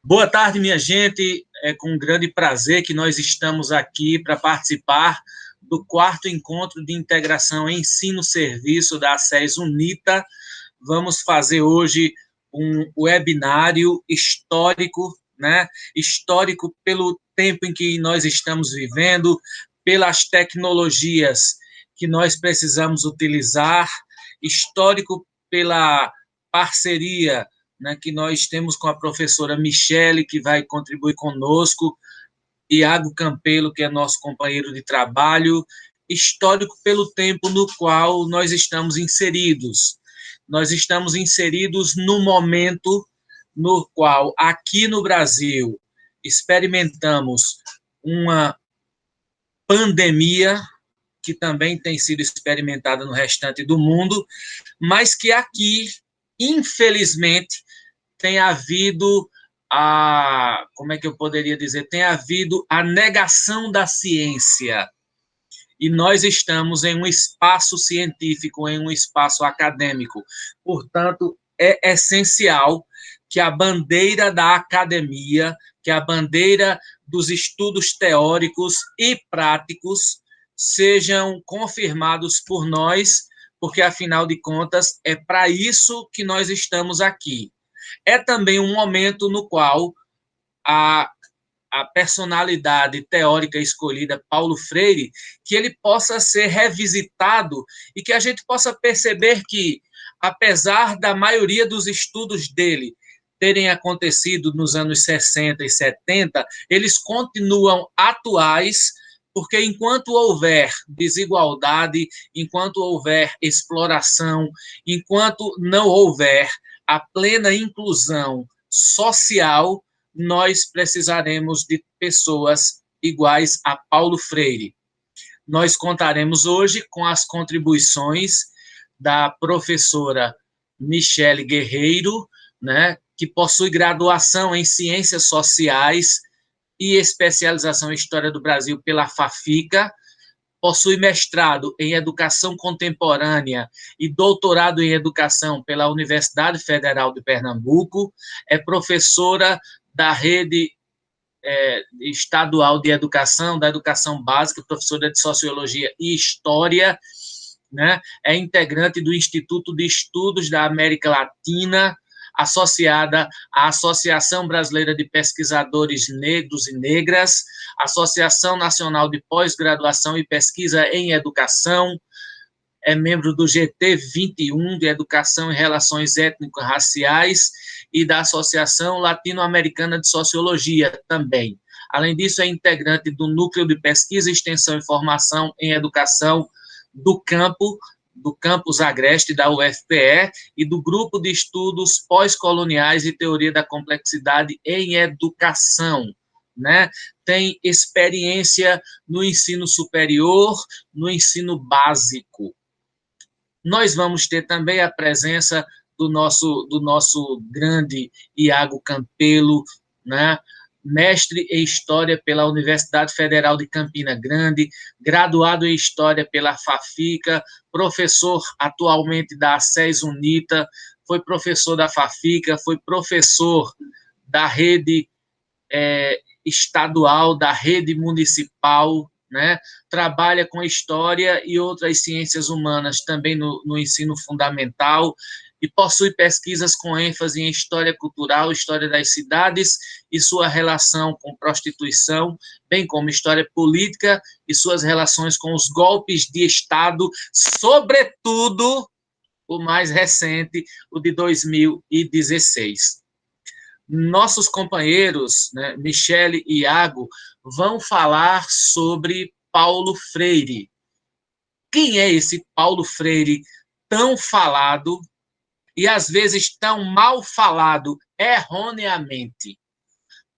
Boa tarde, minha gente. É com um grande prazer que nós estamos aqui para participar do quarto encontro de integração ensino-serviço da SES UNITA. Vamos fazer hoje um webinário histórico, né? Histórico pelo tempo em que nós estamos vivendo, pelas tecnologias que nós precisamos utilizar, histórico pela parceria, né, que nós temos com a professora Michele, que vai contribuir conosco, Iago Campelo, que é nosso companheiro de trabalho, histórico pelo tempo no qual nós estamos inseridos. Nós estamos inseridos no momento no qual, aqui no Brasil, experimentamos uma pandemia, que também tem sido experimentada no restante do mundo, mas que aqui, infelizmente, tem havido como é que eu poderia dizer, tem havido a negação da ciência. E nós estamos em um espaço científico, em um espaço acadêmico. Portanto, é essencial que a bandeira da academia, que a bandeira dos estudos teóricos e práticos sejam confirmados por nós, porque, afinal de contas, é para isso que nós estamos aqui. É também um momento no qual a personalidade teórica escolhida, Paulo Freire, que ele possa ser revisitado e que a gente possa perceber que, apesar da maioria dos estudos dele terem acontecido nos anos 60 e 70, eles continuam atuais, porque enquanto houver desigualdade, enquanto houver exploração, enquanto não houver a plena inclusão social, nós precisaremos de pessoas iguais a Paulo Freire. Nós contaremos hoje com as contribuições da professora Michele Guerreiro, né, que possui graduação em Ciências Sociais e especialização em História do Brasil pela FAFICA, possui mestrado em Educação Contemporânea e doutorado em Educação pela Universidade Federal de Pernambuco, é professora da rede estadual de educação, da educação básica, professora de Sociologia e História, né? É integrante do Instituto de Estudos da América Latina, associada à Associação Brasileira de Pesquisadores Negros e Negras, Associação Nacional de Pós-Graduação e Pesquisa em Educação, é membro do GT 21, de Educação e Relações Étnico-Raciais, e da Associação Latino-Americana de Sociologia também. Além disso, é integrante do Núcleo de Pesquisa, Extensão e Formação em Educação do Campus Agreste, da UFPE, e do Grupo de Estudos Pós-Coloniais e Teoria da Complexidade em Educação, né? Tem experiência no ensino superior, no ensino básico. Nós vamos ter também a presença do nosso grande Iago Campelo, né? Mestre em História pela Universidade Federal de Campina Grande, graduado em História pela FAFICA, professor atualmente da SES UNITA, foi professor da FAFICA, foi professor da rede estadual, da rede municipal, né? Trabalha com História e outras ciências humanas também no ensino fundamental, e possui pesquisas com ênfase em História Cultural, História das Cidades e sua relação com prostituição, bem como História Política e suas relações com os golpes de Estado, sobretudo o mais recente, o de 2016. Nossos companheiros, né, Michele e Iago, vão falar sobre Paulo Freire. Quem é esse Paulo Freire tão falado e, às vezes, tão mal falado erroneamente?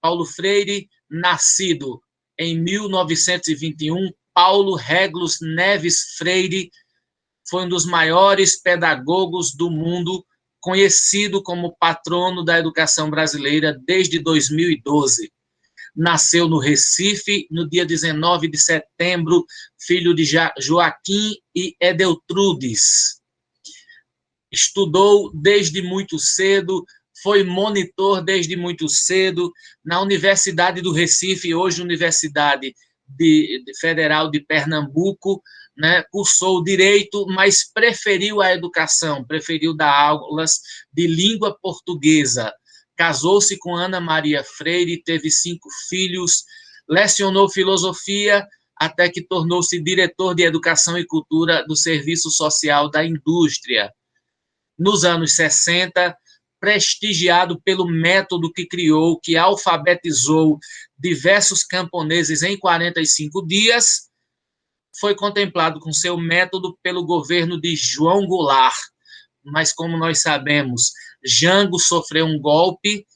Paulo Freire, nascido em 1921, Paulo Régulos Neves Freire, foi um dos maiores pedagogos do mundo, conhecido como patrono da educação brasileira desde 2012. Nasceu no Recife, no dia 19 de setembro, filho de Joaquim e Edeltrudes. Estudou desde muito cedo, foi monitor desde muito cedo na Universidade do Recife, hoje Universidade Federal de Pernambuco, né? Cursou Direito, mas preferiu a educação, preferiu dar aulas de língua portuguesa. Casou-se com Ana Maria Freire, teve 5 filhos, lecionou filosofia, até que tornou-se diretor de Educação e Cultura do Serviço Social da Indústria. Nos anos 60, prestigiado pelo método que criou, que alfabetizou diversos camponeses em 45 dias, foi contemplado com seu método pelo governo de João Goulart. Mas, como nós sabemos, Jango sofreu um golpe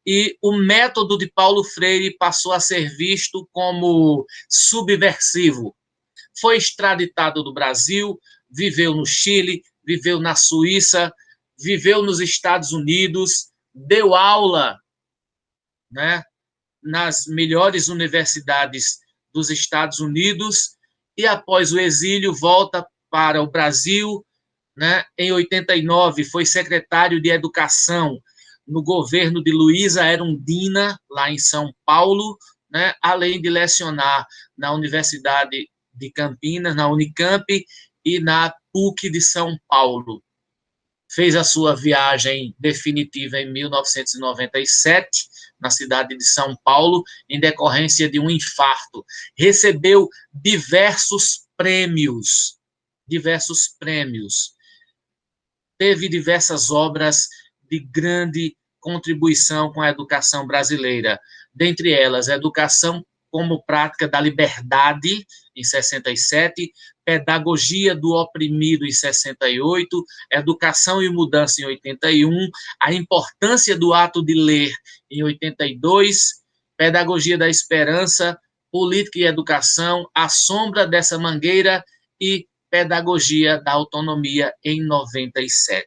e o método de Paulo Freire passou a ser visto como subversivo. Foi extraditado do Brasil, viveu no Chile, viveu na Suíça, viveu nos Estados Unidos, deu aula, né, nas melhores universidades dos Estados Unidos e, após o exílio, volta para o Brasil. Né? Em 89, foi secretário de Educação no governo de Luísa Erundina, lá em São Paulo, né? Além de lecionar na Universidade de Campinas, na Unicamp e na PUC de São Paulo. Fez a sua viagem definitiva em 1997, na cidade de São Paulo, em decorrência de um infarto. Recebeu diversos prêmios. Teve diversas obras de grande contribuição com a educação brasileira. Dentre elas, Educação como Prática da Liberdade, em 67, Pedagogia do Oprimido, em 68, Educação e Mudança, em 81, A Importância do Ato de Ler, em 82, Pedagogia da Esperança, Política e Educação, A Sombra dessa Mangueira e Pedagogia da Autonomia, em 97.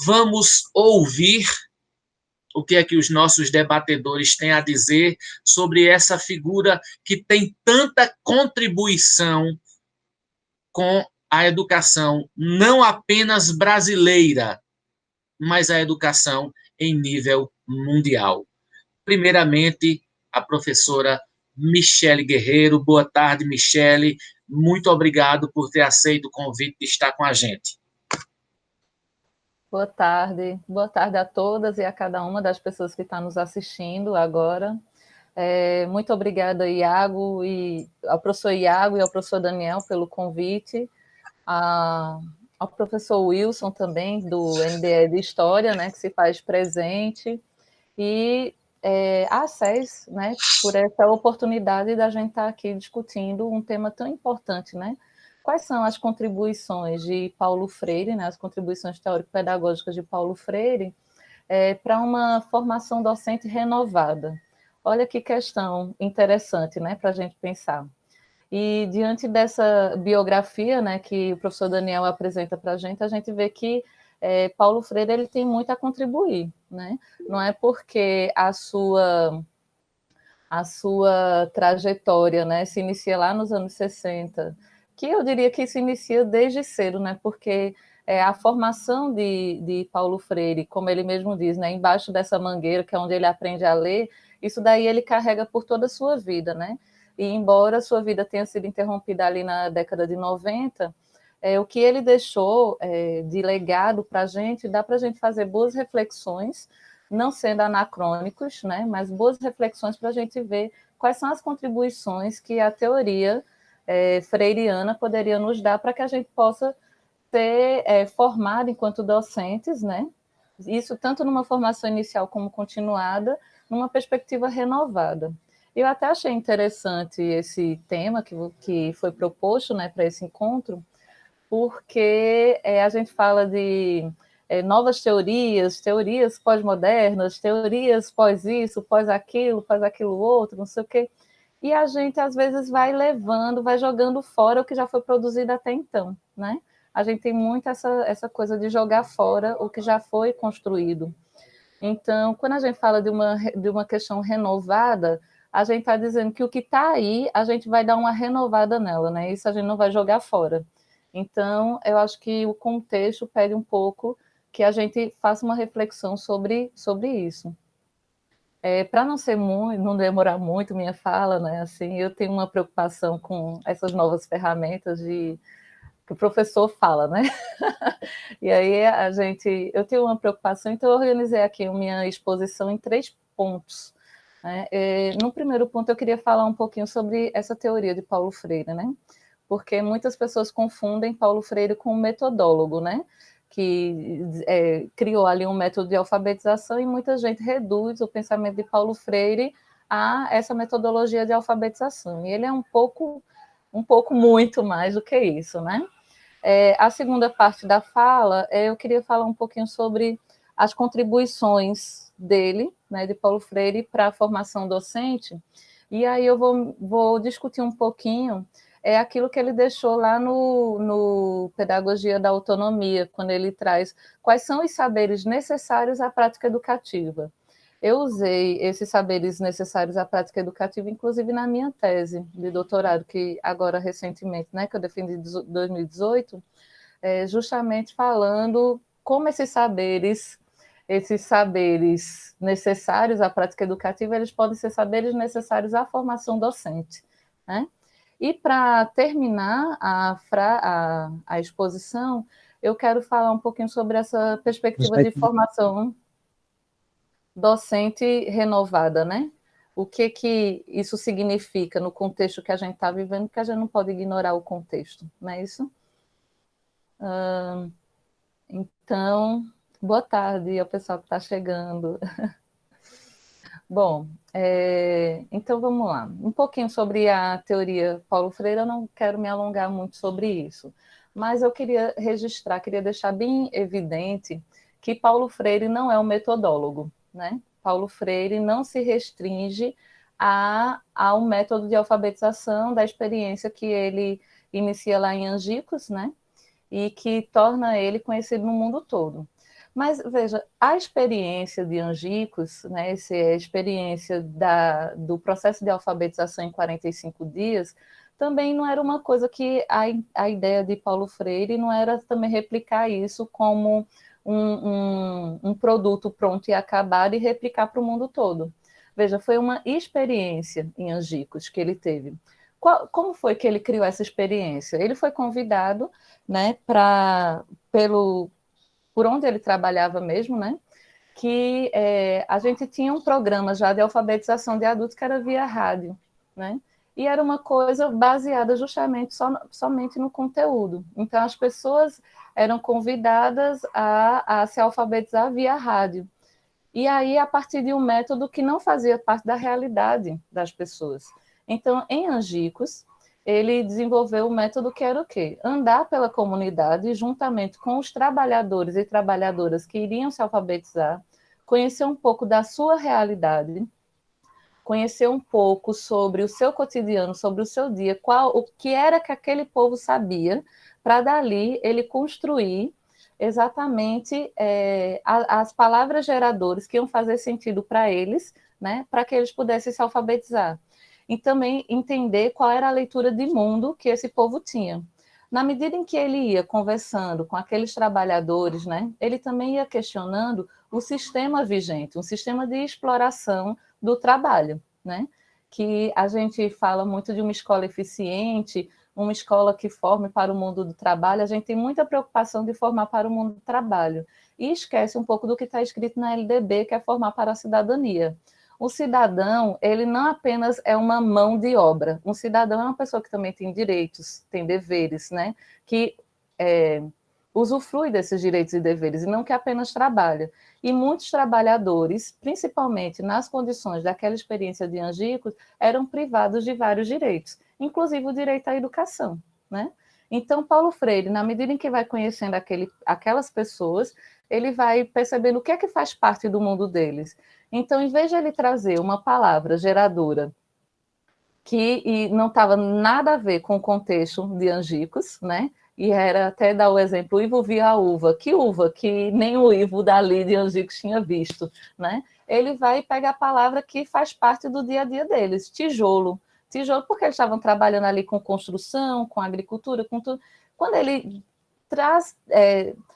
Vamos ouvir o que é que os nossos debatedores têm a dizer sobre essa figura que tem tanta contribuição com a educação, não apenas brasileira, mas a educação em nível mundial. Primeiramente, a professora Michele Guerreiro. Boa tarde, Michele. Muito obrigado por ter aceito o convite de estar com a gente. Boa tarde a todas e a cada uma das pessoas que estão nos assistindo agora. Muito obrigada, Iago, e ao professor Iago e ao professor Daniel pelo convite, ao professor Wilson também, do NDE de História, né, que se faz presente, e a SES, né, por essa oportunidade da gente estar aqui discutindo um tema tão importante, né? Quais são as contribuições de Paulo Freire, né, as contribuições teórico-pedagógicas de Paulo Freire para uma formação docente renovada? Olha que questão interessante, né, para a gente pensar. E diante dessa biografia, né, que o professor Daniel apresenta para a gente vê que Paulo Freire ele tem muito a contribuir, né? Não é porque a sua trajetória, né, se inicia lá nos anos 60, que eu diria que se inicia desde cedo, né, porque a formação de Paulo Freire, como ele mesmo diz, né, embaixo dessa mangueira, que é onde ele aprende a ler, isso daí ele carrega por toda a sua vida, né? E embora a sua vida tenha sido interrompida ali na década de 90, o que ele deixou de legado para a gente, dá para a gente fazer boas reflexões, não sendo anacrônicos, né, mas boas reflexões para a gente ver quais são as contribuições que a teoria freiriana poderia nos dar para que a gente possa ser formado enquanto docentes, né? Isso tanto numa formação inicial como continuada, numa perspectiva renovada. Eu até achei interessante esse tema que foi proposto, né, para esse encontro, porque a gente fala de novas teorias pós-modernas, teorias pós isso, pós aquilo outro, não sei o quê. E a gente, às vezes, vai levando, vai jogando fora o que já foi produzido até então, né? A gente tem muito essa coisa de jogar fora o que já foi construído. Então, quando a gente fala de uma questão renovada, a gente está dizendo que o que está aí, a gente vai dar uma renovada nela, né? Isso a gente não vai jogar fora. Então, eu acho que o contexto pede um pouco que a gente faça uma reflexão sobre isso. Para não ser muito, não demorar muito minha fala, né? Assim, eu tenho uma preocupação com essas novas ferramentas que o professor fala, né? E aí eu tenho uma preocupação, então eu organizei aqui a minha exposição em 3 pontos. Né? No primeiro ponto, eu queria falar um pouquinho sobre essa teoria de Paulo Freire, né? Porque muitas pessoas confundem Paulo Freire com um metodólogo, né? Que criou ali um método de alfabetização e muita gente reduz o pensamento de Paulo Freire a essa metodologia de alfabetização. E ele é um pouco muito mais do que isso, né? A segunda parte da fala, eu queria falar um pouquinho sobre as contribuições dele, né, de Paulo Freire, para a formação docente, e aí eu vou discutir um pouquinho aquilo que ele deixou lá no Pedagogia da Autonomia, quando ele traz quais são os saberes necessários à prática educativa. Eu usei esses saberes necessários à prática educativa, inclusive na minha tese de doutorado, que agora recentemente, né, que eu defendi em 2018, justamente falando como esses saberes necessários à prática educativa, eles podem ser saberes necessários à formação docente, né? E para terminar a exposição, eu quero falar um pouquinho sobre essa perspectiva de formação docente renovada, né? O que isso significa no contexto que a gente está vivendo, que a gente não pode ignorar o contexto, não é isso? Então, boa tarde ao pessoal que está chegando. Bom, então vamos lá. Um pouquinho sobre a teoria Paulo Freire, eu não quero me alongar muito sobre isso, mas eu queria queria deixar bem evidente que Paulo Freire não é um metodólogo, né? Paulo Freire não se restringe a um método de alfabetização da experiência que ele inicia lá em Angicos, né? E que torna ele conhecido no mundo todo. Mas, veja, a experiência de Angicos, né, essa é a experiência do processo de alfabetização em 45 dias, também não era uma coisa que a ideia de Paulo Freire não era também replicar isso como um produto pronto e acabado e replicar para o mundo todo. Veja, foi uma experiência em Angicos que ele teve. Como foi que ele criou essa experiência? Ele foi convidado, né, por onde ele trabalhava mesmo, né, que a gente tinha um programa já de alfabetização de adultos que era via rádio, né, e era uma coisa baseada justamente somente no conteúdo. Então, as pessoas eram convidadas a se alfabetizar via rádio. E aí, a partir de um método que não fazia parte da realidade das pessoas. Então, em Angicos, ele desenvolveu um método que era o quê? Andar pela comunidade juntamente com os trabalhadores e trabalhadoras que iriam se alfabetizar, conhecer um pouco da sua realidade, conhecer um pouco sobre o seu cotidiano, sobre o seu dia, o que era que aquele povo sabia, para dali ele construir exatamente as palavras geradoras que iam fazer sentido para eles, né, para que eles pudessem se alfabetizar. E também entender qual era a leitura de mundo que esse povo tinha. Na medida em que ele ia conversando com aqueles trabalhadores, né, ele também ia questionando o sistema vigente, um sistema de exploração do trabalho, né? Que a gente fala muito de uma escola eficiente, uma escola que forme para o mundo do trabalho, a gente tem muita preocupação de formar para o mundo do trabalho e esquece um pouco do que está escrito na LDB, que é formar para a cidadania. O cidadão, ele não apenas é uma mão de obra, um cidadão é uma pessoa que também tem direitos, tem deveres, né? Que usufrui desses direitos e deveres, e não que apenas trabalha. E muitos trabalhadores, principalmente nas condições daquela experiência de Angicos, eram privados de vários direitos, inclusive o direito à educação, né? Então, Paulo Freire, na medida em que vai conhecendo aquelas pessoas, ele vai percebendo o que é que faz parte do mundo deles. Então, em vez de ele trazer uma palavra geradora que não estava nada a ver com o contexto de Angicos, né? E era até dar o exemplo, o Ivo via a uva. Que uva? Que nem o Ivo dali de Angicos tinha visto, né? Ele vai pegar a palavra que faz parte do dia a dia deles, tijolo. Tijolo porque eles estavam trabalhando ali com construção, com agricultura, com tudo. Quando ele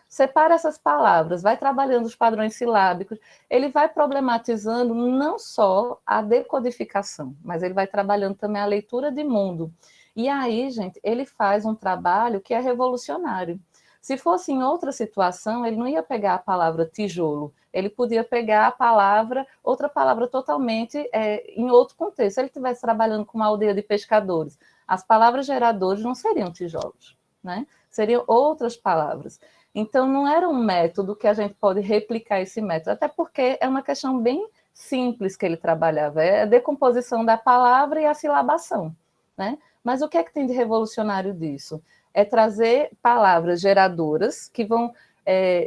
separa essas palavras, vai trabalhando os padrões silábicos, ele vai problematizando não só a decodificação, mas ele vai trabalhando também a leitura de mundo. E aí, gente, ele faz um trabalho que é revolucionário. Se fosse em outra situação, ele não ia pegar a palavra tijolo, ele podia pegar a palavra, outra palavra totalmente em outro contexto. Se ele estivesse trabalhando com uma aldeia de pescadores, as palavras geradores não seriam tijolos, né? Seriam outras palavras. Então, não era um método que a gente pode replicar esse método, até porque é uma questão bem simples que ele trabalhava, é a decomposição da palavra e a silabação, né? Mas o que é que tem de revolucionário disso? É trazer palavras geradoras que vão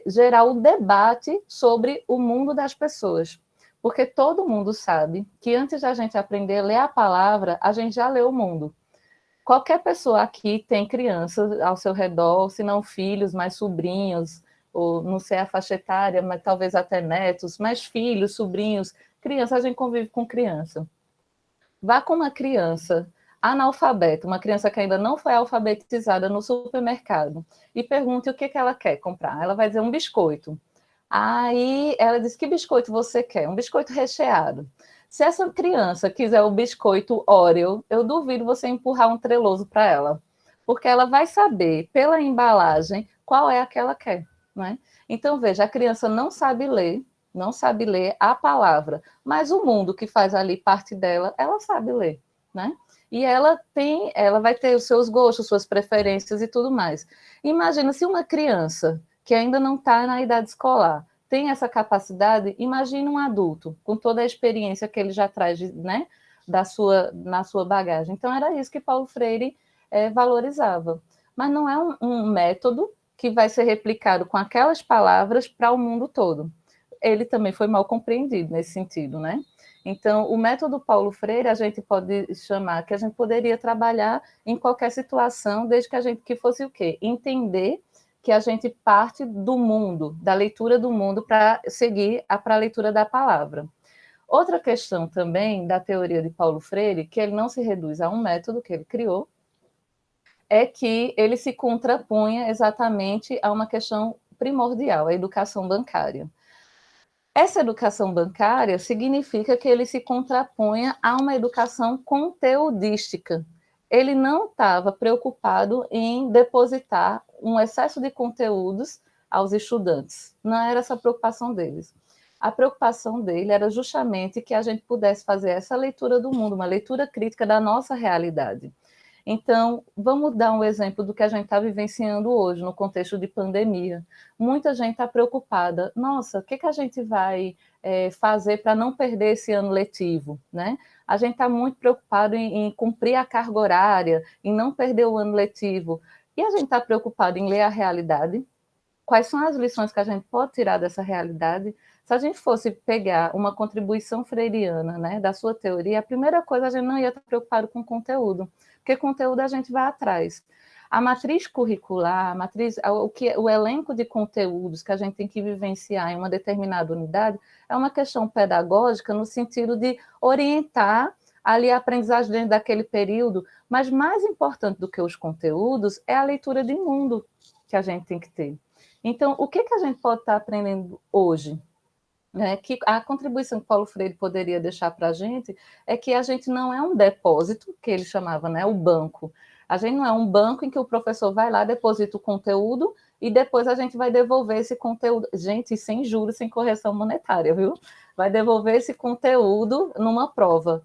gerar o debate sobre o mundo das pessoas. Porque todo mundo sabe que antes da gente aprender a ler a palavra, a gente já leu o mundo. Qualquer pessoa aqui tem crianças ao seu redor, se não filhos, mais sobrinhos, ou não sei a faixa etária, mas talvez até netos, mais filhos, sobrinhos, criança, a gente convive com criança. Vá com uma criança analfabeta, uma criança que ainda não foi alfabetizada no supermercado, e pergunte o que ela quer comprar. Ela vai dizer um biscoito. Aí ela diz, que biscoito você quer? Um biscoito recheado. Se essa criança quiser o biscoito Oreo, eu duvido você empurrar um treloso para ela, porque ela vai saber, pela embalagem, qual é a que ela quer, né? Então, veja, a criança não sabe ler a palavra, mas o mundo que faz ali parte dela, ela sabe ler, né? E ela vai ter os seus gostos, suas preferências e tudo mais. Imagina se uma criança que ainda não está na idade escolar tem essa capacidade, imagina um adulto, com toda a experiência que ele já traz, né, na sua bagagem. Então, era isso que Paulo Freire valorizava. Mas não é um método que vai ser replicado com aquelas palavras para o mundo todo. Ele também foi mal compreendido nesse sentido, né? Então, o método Paulo Freire, a gente pode chamar que a gente poderia trabalhar em qualquer situação, desde que fosse o quê? Entender que a gente parte do mundo, da leitura do mundo, para seguir para a leitura da palavra. Outra questão também da teoria de Paulo Freire, que ele não se reduz a um método que ele criou, é que ele se contrapunha exatamente a uma questão primordial, a educação bancária. Essa educação bancária significa que ele se contrapunha a uma educação conteudística. Ele não estava preocupado em depositar um excesso de conteúdos aos estudantes. Não era essa a preocupação deles. A preocupação dele era justamente que a gente pudesse fazer essa leitura do mundo, uma leitura crítica da nossa realidade. Então, vamos dar um exemplo do que a gente está vivenciando hoje, no contexto de pandemia. Muita gente está preocupada. Nossa, o que a gente vai fazer para não perder esse ano letivo, né? A gente está muito preocupado em cumprir a carga horária, em não perder o ano letivo. E a gente está preocupado em ler a realidade. Quais são as lições que a gente pode tirar dessa realidade? Se a gente fosse pegar uma contribuição freiriana, né, da sua teoria, a primeira coisa, a gente não ia estar preocupado com conteúdo, porque conteúdo a gente vai atrás. A matriz curricular, o elenco de conteúdos que a gente tem que vivenciar em uma determinada unidade é uma questão pedagógica no sentido de orientar ali a aprendizagem dentro daquele período, mas mais importante do que os conteúdos é a leitura de mundo que a gente tem que ter. Então, o que a gente pode estar aprendendo hoje? Que a contribuição que Paulo Freire poderia deixar para a gente é que a gente não é um depósito, que ele chamava, né, o banco. A gente não é um banco em que o professor vai lá, deposita o conteúdo e depois a gente vai devolver esse conteúdo. Gente, sem juros, sem correção monetária, viu? Vai devolver esse conteúdo numa prova.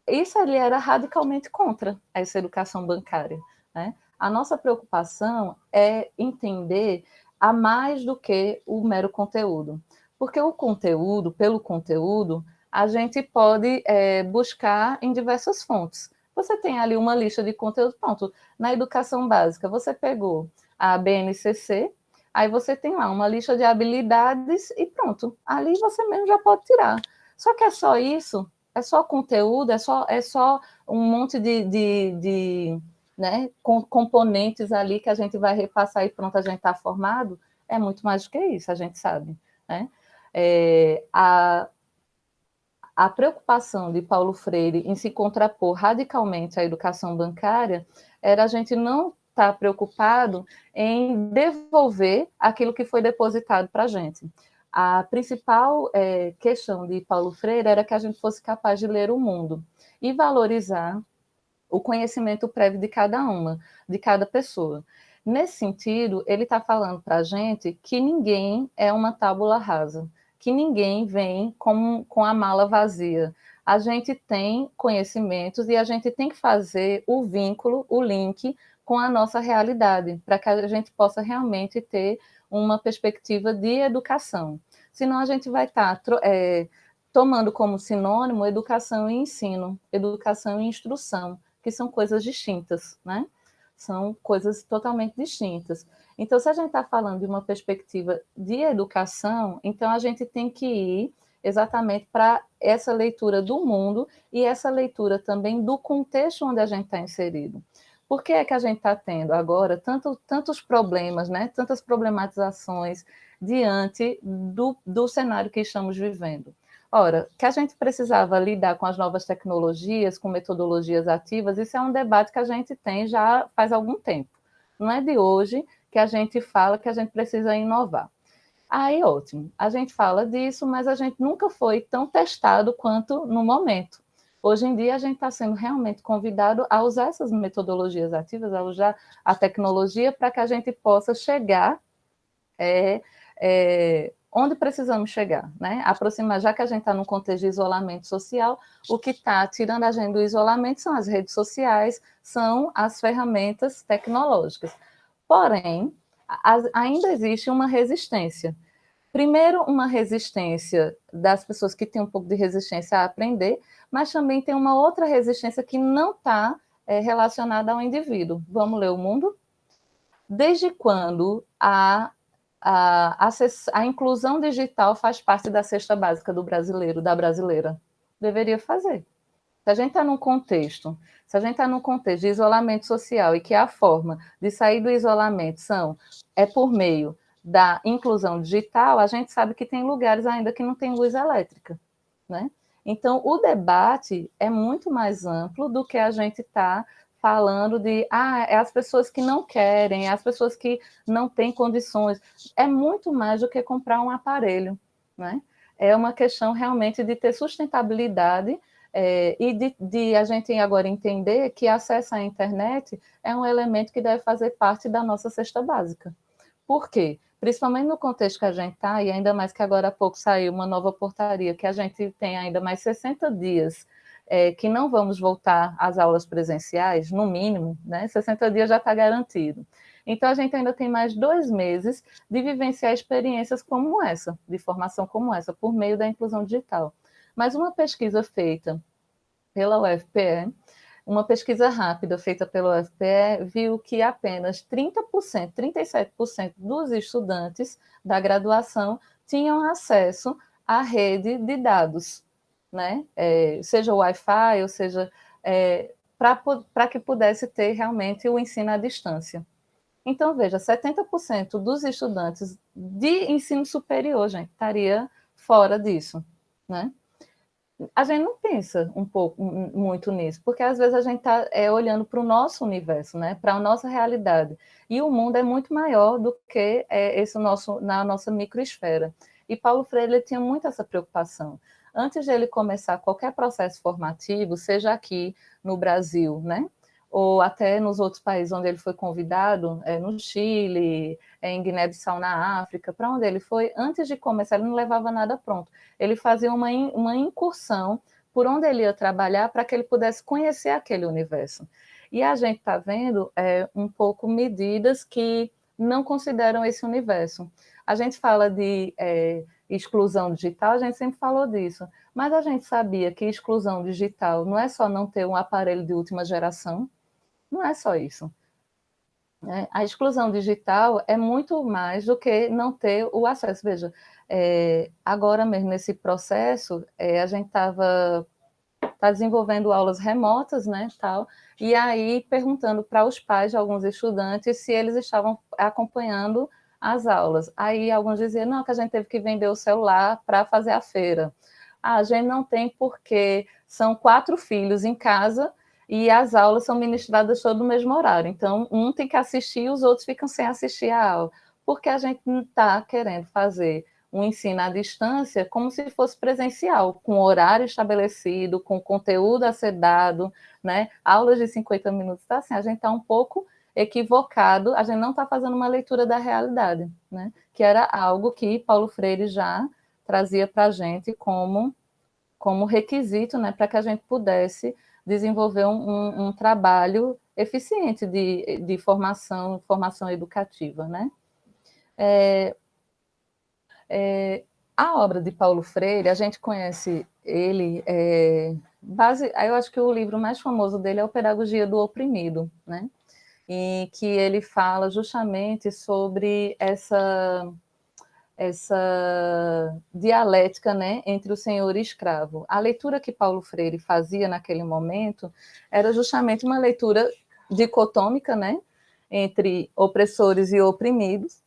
Isso ali era radicalmente contra essa educação bancária, né? A nossa preocupação é entender a mais do que o mero conteúdo. Porque o conteúdo, pelo conteúdo, a gente pode buscar em diversas fontes. Você tem ali uma lista de conteúdos, pronto. Na educação básica, você pegou a BNCC, aí você tem lá uma lista de habilidades e pronto. Ali você mesmo já pode tirar. Só que é só isso? É só conteúdo? É só um monte de né, componentes ali que a gente vai repassar e pronto, a gente está formado? É muito mais do que isso, a gente sabe, né? A preocupação de Paulo Freire em se contrapor radicalmente à educação bancária era a gente não está preocupado em devolver aquilo que foi depositado para a gente. A principal questão de Paulo Freire era que a gente fosse capaz de ler o mundo e valorizar o conhecimento prévio de cada pessoa. Nesse sentido, ele está falando para a gente que ninguém é uma tábula rasa, que ninguém vem com a mala vazia. A gente tem conhecimentos e a gente tem que fazer o vínculo, o link com a nossa realidade, para que a gente possa realmente ter uma perspectiva de educação. Senão a gente vai estar tomando como sinônimo educação e ensino, educação e instrução, que são coisas distintas, né? São coisas totalmente distintas. Então, se a gente está falando de uma perspectiva de educação, então a gente tem que ir exatamente para essa leitura do mundo e essa leitura também do contexto onde a gente está inserido. Por que é que a gente está tendo agora tantos problemas, né? Tantas problematizações diante do cenário que estamos vivendo? Ora, que a gente precisava lidar com as novas tecnologias, com metodologias ativas, isso é um debate que a gente tem já faz algum tempo. Não é de hoje que a gente fala que a gente precisa inovar. Aí, ótimo, a gente fala disso, mas a gente nunca foi tão testado quanto no momento. Hoje em dia, a gente está sendo realmente convidado a usar essas metodologias ativas, a usar a tecnologia para que a gente possa chegar onde precisamos chegar, né? Aproximar, já que a gente está num contexto de isolamento social, o que está tirando a gente do isolamento são as redes sociais, são as ferramentas tecnológicas. Porém, ainda existe uma resistência. Primeiro, uma resistência das pessoas que têm um pouco de resistência a aprender, mas também tem uma outra resistência que não está relacionada ao indivíduo. Vamos ler o mundo? Desde quando a inclusão digital faz parte da cesta básica do brasileiro, da brasileira? Deveria fazer. Se a gente está num contexto de isolamento social e que a forma de sair do isolamento é por meio da inclusão digital, a gente sabe que tem lugares ainda que não tem luz elétrica, né? Então, o debate é muito mais amplo do que a gente está falando de é as pessoas que não querem, é as pessoas que não têm condições. É muito mais do que comprar um aparelho, né? É uma questão realmente de ter sustentabilidade e de a gente agora entender que acesso à internet é um elemento que deve fazer parte da nossa cesta básica. Por quê? Principalmente no contexto que a gente está, e ainda mais que agora há pouco saiu uma nova portaria, que a gente tem ainda mais 60 dias que não vamos voltar às aulas presenciais, no mínimo, né? 60 dias já está garantido. Então, a gente ainda tem mais 2 meses de vivenciar experiências como essa, de formação como essa, por meio da inclusão digital. Mas uma pesquisa feita pela UFPE, uma pesquisa rápida feita pela UFPE, viu que apenas 30%, 37% dos estudantes da graduação tinham acesso à rede de dados, né? Seja o Wi-Fi, ou seja, para que pudesse ter realmente o ensino à distância. Então, veja, 70% dos estudantes de ensino superior, gente, estaria fora disso, né? A gente não pensa muito nisso, porque às vezes a gente está olhando para o nosso universo, né? Para a nossa realidade. E o mundo é muito maior do que na nossa microesfera. E Paulo Freire ele tinha muito essa preocupação. Antes de ele começar qualquer processo formativo, seja aqui no Brasil, né? Ou até nos outros países onde ele foi convidado, no Chile, em Guiné-Bissau, na África, para onde ele foi, antes de começar, ele não levava nada pronto. Ele fazia uma incursão por onde ele ia trabalhar para que ele pudesse conhecer aquele universo. E a gente está vendo um pouco medidas que não consideram esse universo. A gente fala de exclusão digital, a gente sempre falou disso, mas a gente sabia que exclusão digital não é só não ter um aparelho de última geração, não é só isso. A exclusão digital é muito mais do que não ter o acesso. Veja, agora mesmo nesse processo, a gente está desenvolvendo aulas remotas, né, tal, e aí perguntando para os pais de alguns estudantes se eles estavam acompanhando as aulas. Aí alguns diziam, não, que a gente teve que vender o celular para fazer a feira. A gente não tem porque são 4 filhos em casa e as aulas são ministradas todo no mesmo horário. Então, um tem que assistir e os outros ficam sem assistir a aula, porque a gente não está querendo fazer um ensino à distância como se fosse presencial, com horário estabelecido, com conteúdo a ser dado, né? Aulas de 50 minutos, tá assim, a gente está um pouco equivocado, a gente não está fazendo uma leitura da realidade, né? Que era algo que Paulo Freire já trazia para a gente como requisito, né, para que a gente pudesse desenvolver um trabalho eficiente de formação educativa, né? A obra de Paulo Freire, a gente conhece ele, eu acho que o livro mais famoso dele é o Pedagogia do Oprimido, né? E que ele fala justamente sobre essa dialética, né, entre o senhor e o escravo. A leitura que Paulo Freire fazia naquele momento era justamente uma leitura dicotômica, né, entre opressores e oprimidos,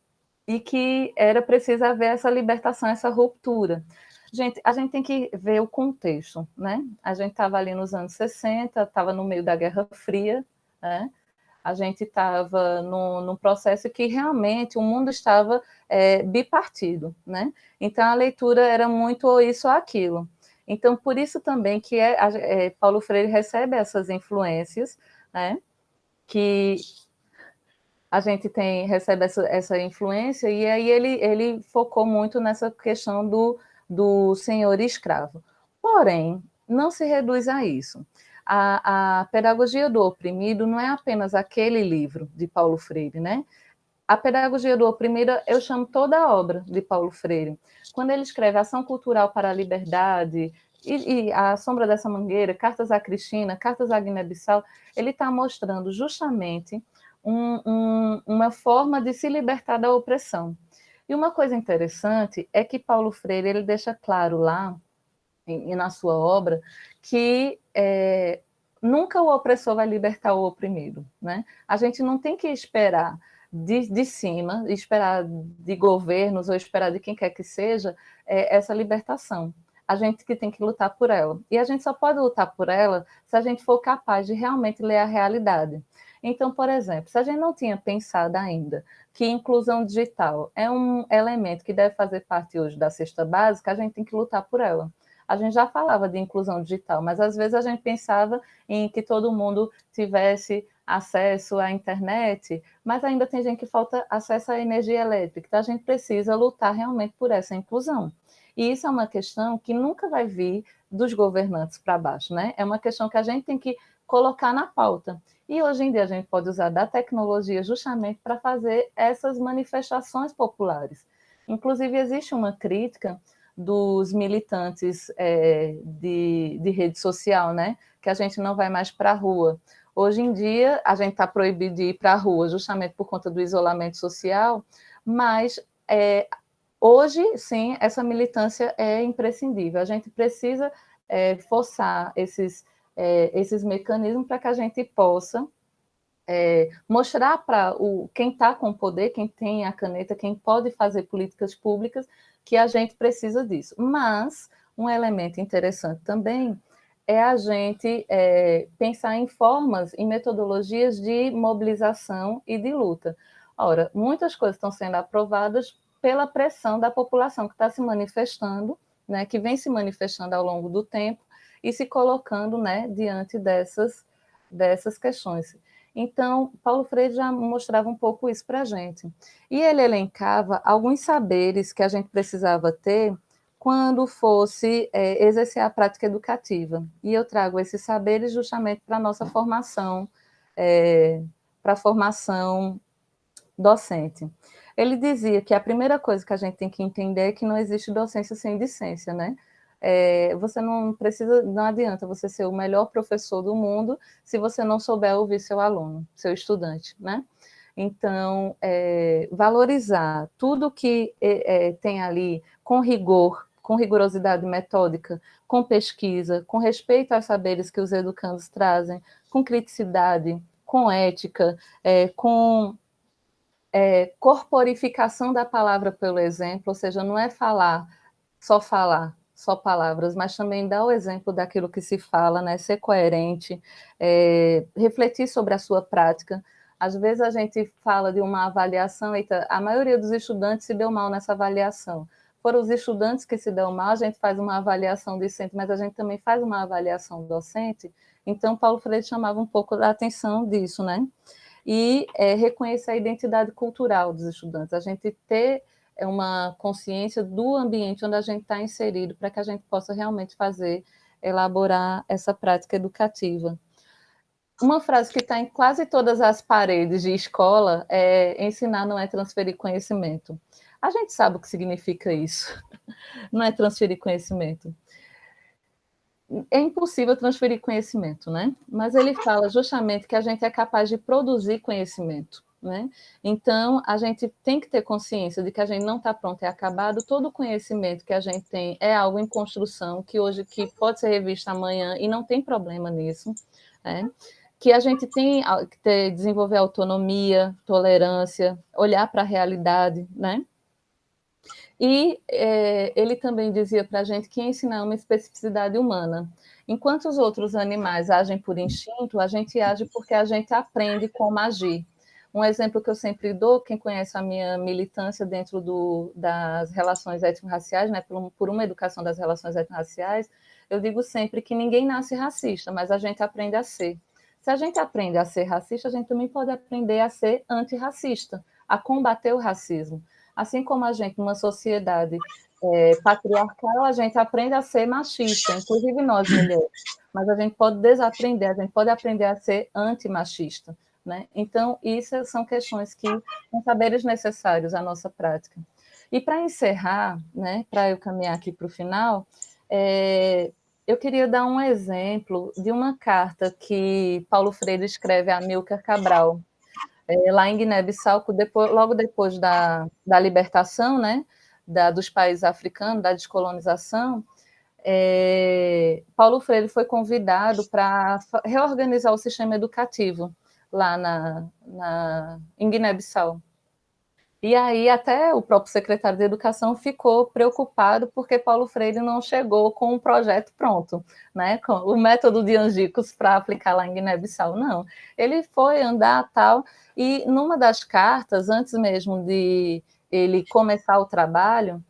e que era preciso haver essa libertação, essa ruptura. Gente, a gente tem que ver o contexto, né? A gente estava ali nos anos 60, estava no meio da Guerra Fria, né? A gente estava num processo que realmente o mundo estava bipartido, né? Então a leitura era muito ou isso ou aquilo. Então por isso também que Paulo Freire recebe essas influências, né? Que a gente recebe essa influência, e aí ele focou muito nessa questão do senhor e escravo. Porém, não se reduz a isso. A Pedagogia do Oprimido não é apenas aquele livro de Paulo Freire, né? A Pedagogia do Oprimido, eu chamo toda a obra de Paulo Freire. Quando ele escreve Ação Cultural para a Liberdade, e A Sombra dessa Mangueira, Cartas à Cristina, Cartas à Guiné-Bissau, ele está mostrando justamente uma forma de se libertar da opressão. E uma coisa interessante é que Paulo Freire ele deixa claro lá, e na sua obra, que nunca o opressor vai libertar o oprimido, né? A gente não tem que esperar de cima, esperar de governos ou esperar de quem quer que seja essa libertação. A gente que tem que lutar por ela. E a gente só pode lutar por ela se a gente for capaz de realmente ler a realidade. Então, por exemplo, se a gente não tinha pensado ainda que inclusão digital é um elemento que deve fazer parte hoje da cesta básica, a gente tem que lutar por ela. A gente já falava de inclusão digital, mas às vezes a gente pensava em que todo mundo tivesse acesso à internet, mas ainda tem gente que falta acesso à energia elétrica. Então a gente precisa lutar realmente por essa inclusão. E isso é uma questão que nunca vai vir dos governantes para baixo, né? É uma questão que a gente tem que colocar na pauta. E hoje em dia a gente pode usar da tecnologia justamente para fazer essas manifestações populares. Inclusive, existe uma crítica dos militantes de rede social, né? Que a gente não vai mais para a rua. Hoje em dia, a gente está proibido de ir para a rua justamente por conta do isolamento social, mas hoje, sim, essa militância é imprescindível. A gente precisa forçar esses mecanismos para que a gente possa mostrar para quem está com o poder, quem tem a caneta, quem pode fazer políticas públicas, que a gente precisa disso. Mas um elemento interessante também é a gente pensar em formas, em metodologias de mobilização e de luta. Ora, muitas coisas estão sendo aprovadas pela pressão da população que está se manifestando, né, que vem se manifestando ao longo do tempo e se colocando, né, diante dessas questões. Então, Paulo Freire já mostrava um pouco isso para a gente. E ele elencava alguns saberes que a gente precisava ter quando fosse exercer a prática educativa. E eu trago esses saberes justamente para a nossa formação, para a formação docente. Ele dizia que a primeira coisa que a gente tem que entender é que não existe docência sem discência, né? Você não precisa, não adianta você ser o melhor professor do mundo se você não souber ouvir seu aluno, seu estudante, né? Então, valorizar tudo que tem ali com rigor, com rigorosidade metódica, com pesquisa, com respeito aos saberes que os educandos trazem, com criticidade, com ética, com corporificação da palavra pelo exemplo, ou seja, não é falar, só palavras, mas também dar o exemplo daquilo que se fala, né? Ser coerente, refletir sobre a sua prática. Às vezes a gente fala de uma avaliação, e a maioria dos estudantes se deu mal nessa avaliação. Foram os estudantes que se dão mal, a gente faz uma avaliação discente, mas a gente também faz uma avaliação docente. Então, Paulo Freire chamava um pouco a atenção disso, né? E reconhecer a identidade cultural dos estudantes, a gente ter uma consciência do ambiente onde a gente está inserido, para que a gente possa realmente elaborar essa prática educativa. Uma frase que está em quase todas as paredes de escola é: ensinar não é transferir conhecimento. A gente sabe o que significa isso, não é transferir conhecimento. É impossível transferir conhecimento, né? Mas ele fala justamente que a gente é capaz de produzir conhecimento, né? Então, a gente tem que ter consciência de que a gente não está pronto e acabado. Todo conhecimento que a gente tem é algo em construção, que hoje pode ser revisto amanhã, e não tem problema nisso, né? Que a gente tem que desenvolver autonomia, tolerância, olhar para a realidade, né? E ele também dizia para a gente que ensinar é uma especificidade humana. Enquanto os outros animais agem por instinto, a gente age porque a gente aprende como agir. Um exemplo que eu sempre dou, quem conhece a minha militância dentro das relações étnico-raciais, né, por uma educação das relações étnico-raciais, eu digo sempre que ninguém nasce racista, mas a gente aprende a ser. Se a gente aprende a ser racista, a gente também pode aprender a ser antirracista, a combater o racismo. Assim como a gente, numa sociedade patriarcal, a gente aprende a ser machista, inclusive nós, mulheres, mas a gente pode desaprender, a gente pode aprender a ser antimachista, né? Então, isso são questões que são saberes necessários à nossa prática. E para encerrar, né, para eu caminhar aqui para o final, eu queria dar um exemplo de uma carta que Paulo Freire escreve a Amílcar Cabral, lá em Guiné-Bissau, logo depois da libertação, né, dos países africanos, da descolonização. Paulo Freire foi convidado para reorganizar o sistema educativo lá em Guiné-Bissau. E aí até o próprio secretário de Educação ficou preocupado porque Paulo Freire não chegou com um projeto pronto, né, com o método de Angicos para aplicar lá em Guiné-Bissau, não. Ele foi andar tal, e numa das cartas, antes mesmo de ele começar o trabalho,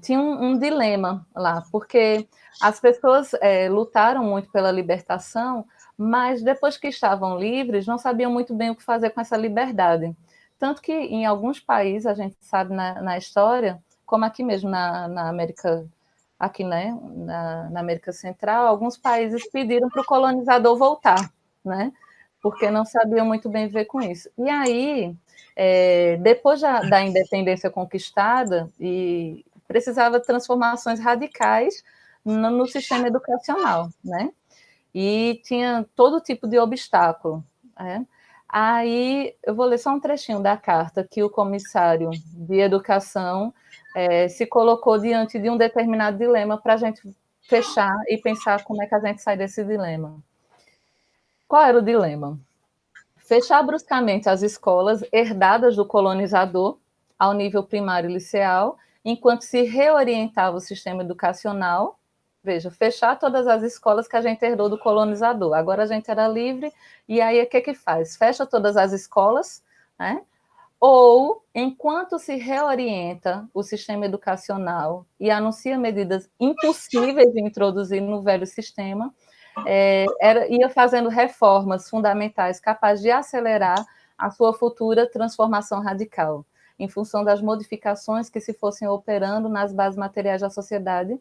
tinha um dilema lá, porque as pessoas lutaram muito pela libertação, mas depois que estavam livres, não sabiam muito bem o que fazer com essa liberdade. Tanto que em alguns países, a gente sabe na história, como aqui mesmo na América, aqui, né, na América Central, alguns países pediram para o colonizador voltar, né, porque não sabiam muito bem viver com isso. E aí, depois da independência conquistada, e precisava de transformações radicais no sistema educacional, né? E tinha todo tipo de obstáculo, né? Aí eu vou ler só um trechinho da carta que o comissário de educação se colocou diante de um determinado dilema para a gente fechar e pensar como é que a gente sai desse dilema. Qual era o dilema? Fechar bruscamente as escolas herdadas do colonizador ao nível primário e liceal, enquanto se reorientava o sistema educacional. Veja, fechar todas as escolas que a gente herdou do colonizador. Agora a gente era livre, e aí o que faz? Fecha todas as escolas, né? Ou, enquanto se reorienta o sistema educacional e anuncia medidas impossíveis de introduzir no velho sistema, ia fazendo reformas fundamentais capazes de acelerar a sua futura transformação radical, em função das modificações que se fossem operando nas bases materiais da sociedade.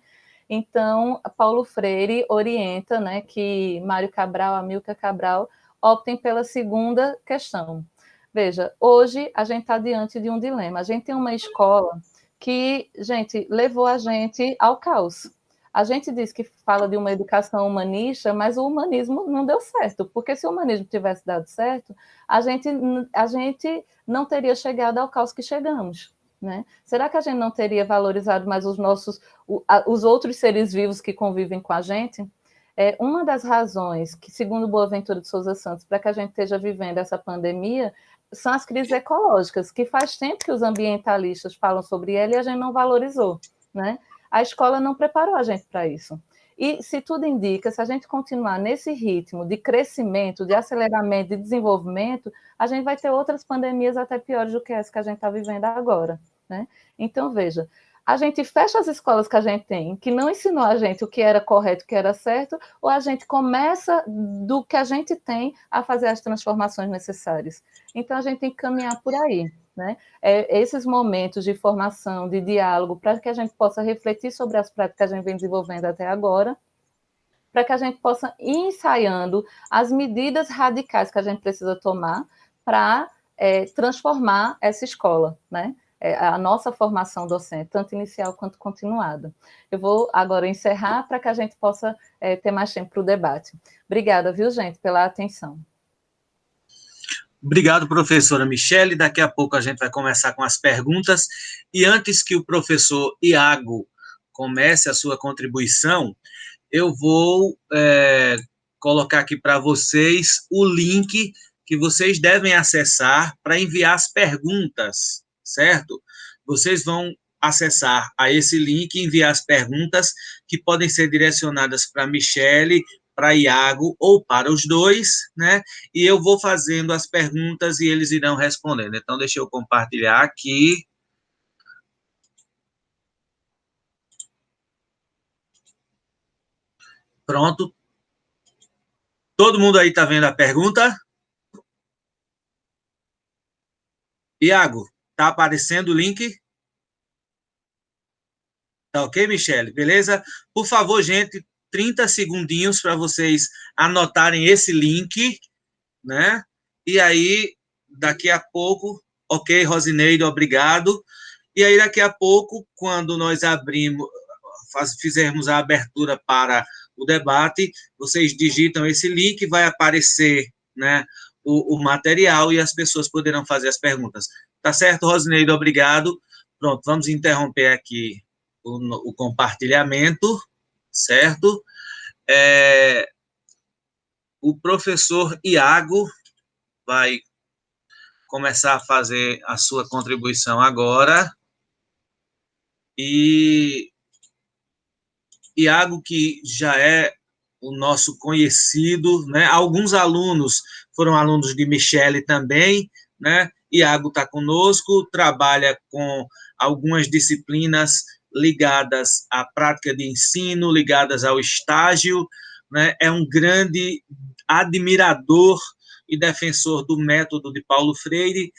Então, Paulo Freire orienta, né, que Mário Cabral, Amílcar Cabral, optem pela segunda questão. Veja, hoje a gente está diante de um dilema. A gente tem uma escola que, gente, levou a gente ao caos. A gente diz que fala de uma educação humanista, mas o humanismo não deu certo, porque se o humanismo tivesse dado certo, a gente não teria chegado ao caos que chegamos, né? Será que a gente não teria valorizado mais os outros seres vivos que convivem com a gente? Uma das razões que, segundo Boaventura de Souza Santos, para que a gente esteja vivendo essa pandemia, são as crises ecológicas, que faz tempo que os ambientalistas falam sobre ela e a gente não valorizou, né? A escola não preparou a gente para isso. E, se tudo indica, se a gente continuar nesse ritmo de crescimento, de aceleramento, de desenvolvimento, a gente vai ter outras pandemias até piores do que essa que a gente está vivendo agora, né? Então, veja, a gente fecha as escolas que a gente tem, que não ensinou a gente o que era correto, o que era certo, ou a gente começa do que a gente tem a fazer as transformações necessárias. Então, a gente tem que caminhar por aí, né? Esses momentos de formação, de diálogo, para que a gente possa refletir sobre as práticas que a gente vem desenvolvendo até agora, para que a gente possa ir ensaiando as medidas radicais que a gente precisa tomar para transformar essa escola, né? A nossa formação docente, tanto inicial quanto continuada. Eu vou agora encerrar para que a gente possa ter mais tempo para o debate. Obrigada, viu, gente, pela atenção. Obrigado, professora Michele. Daqui a pouco a gente vai começar com as perguntas. E antes que o professor Iago comece a sua contribuição, eu vou colocar aqui para vocês o link que vocês devem acessar para enviar as perguntas, certo? Vocês vão acessar a esse link e enviar as perguntas que podem ser direcionadas para a Michele, para Iago ou para os dois, né? E eu vou fazendo as perguntas e eles irão respondendo. Então, deixa eu compartilhar aqui. Pronto. Todo mundo aí está vendo a pergunta? Iago, está aparecendo o link? Tá ok, Michele? Beleza? Por favor, gente, 30 segundinhos para vocês anotarem esse link, né? E aí, daqui a pouco, ok, Rosineide, obrigado. E aí, daqui a pouco, quando nós fizermos a abertura para o debate, vocês digitam esse link, vai aparecer, né, o material e as pessoas poderão fazer as perguntas. Tá certo, Rosineide? Obrigado. Pronto, vamos interromper aqui o compartilhamento, certo? O professor Iago vai começar a fazer a sua contribuição agora. E Iago, que já é o nosso conhecido, né? Alguns alunos foram alunos de Michele também, né? Iago está conosco, trabalha com algumas disciplinas ligadas à prática de ensino, ligadas ao estágio, né? É um grande admirador e defensor do método de Paulo Freire,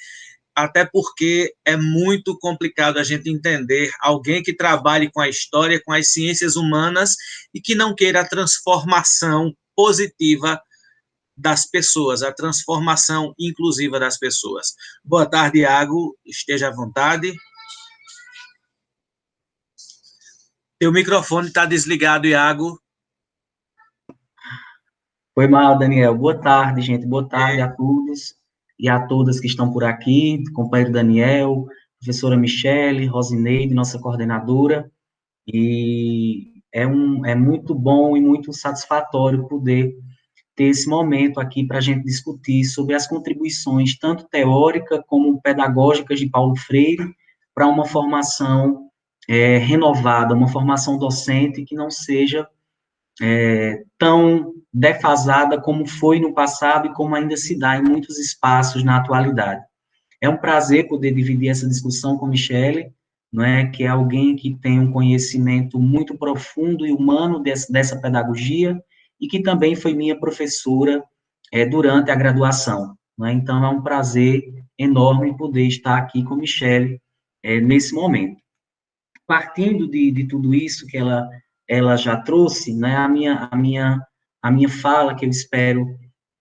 até porque é muito complicado a gente entender alguém que trabalhe com a história, com as ciências humanas e que não queira a transformação positiva das pessoas, a transformação inclusiva das pessoas. Boa tarde, Iago, esteja à vontade. Teu microfone está desligado, Iago. Foi mal, Daniel. Boa tarde, gente. Boa tarde a todos e a todas que estão por aqui, companheiro Daniel, professora Michele, Rosineide, nossa coordenadora, e é muito bom e muito satisfatório poder ter esse momento aqui para a gente discutir sobre as contribuições, tanto teórica como pedagógicas de Paulo Freire, para uma formação renovada, uma formação docente que não seja tão defasada como foi no passado e como ainda se dá em muitos espaços na atualidade. É um prazer poder dividir essa discussão com Michele, não é, que é alguém que tem um conhecimento muito profundo e humano dessa pedagogia e que também foi minha professora durante a graduação. Não é? Então, é um prazer enorme poder estar aqui com Michele nesse momento. Partindo de tudo isso que ela já trouxe, né, a minha fala, que eu espero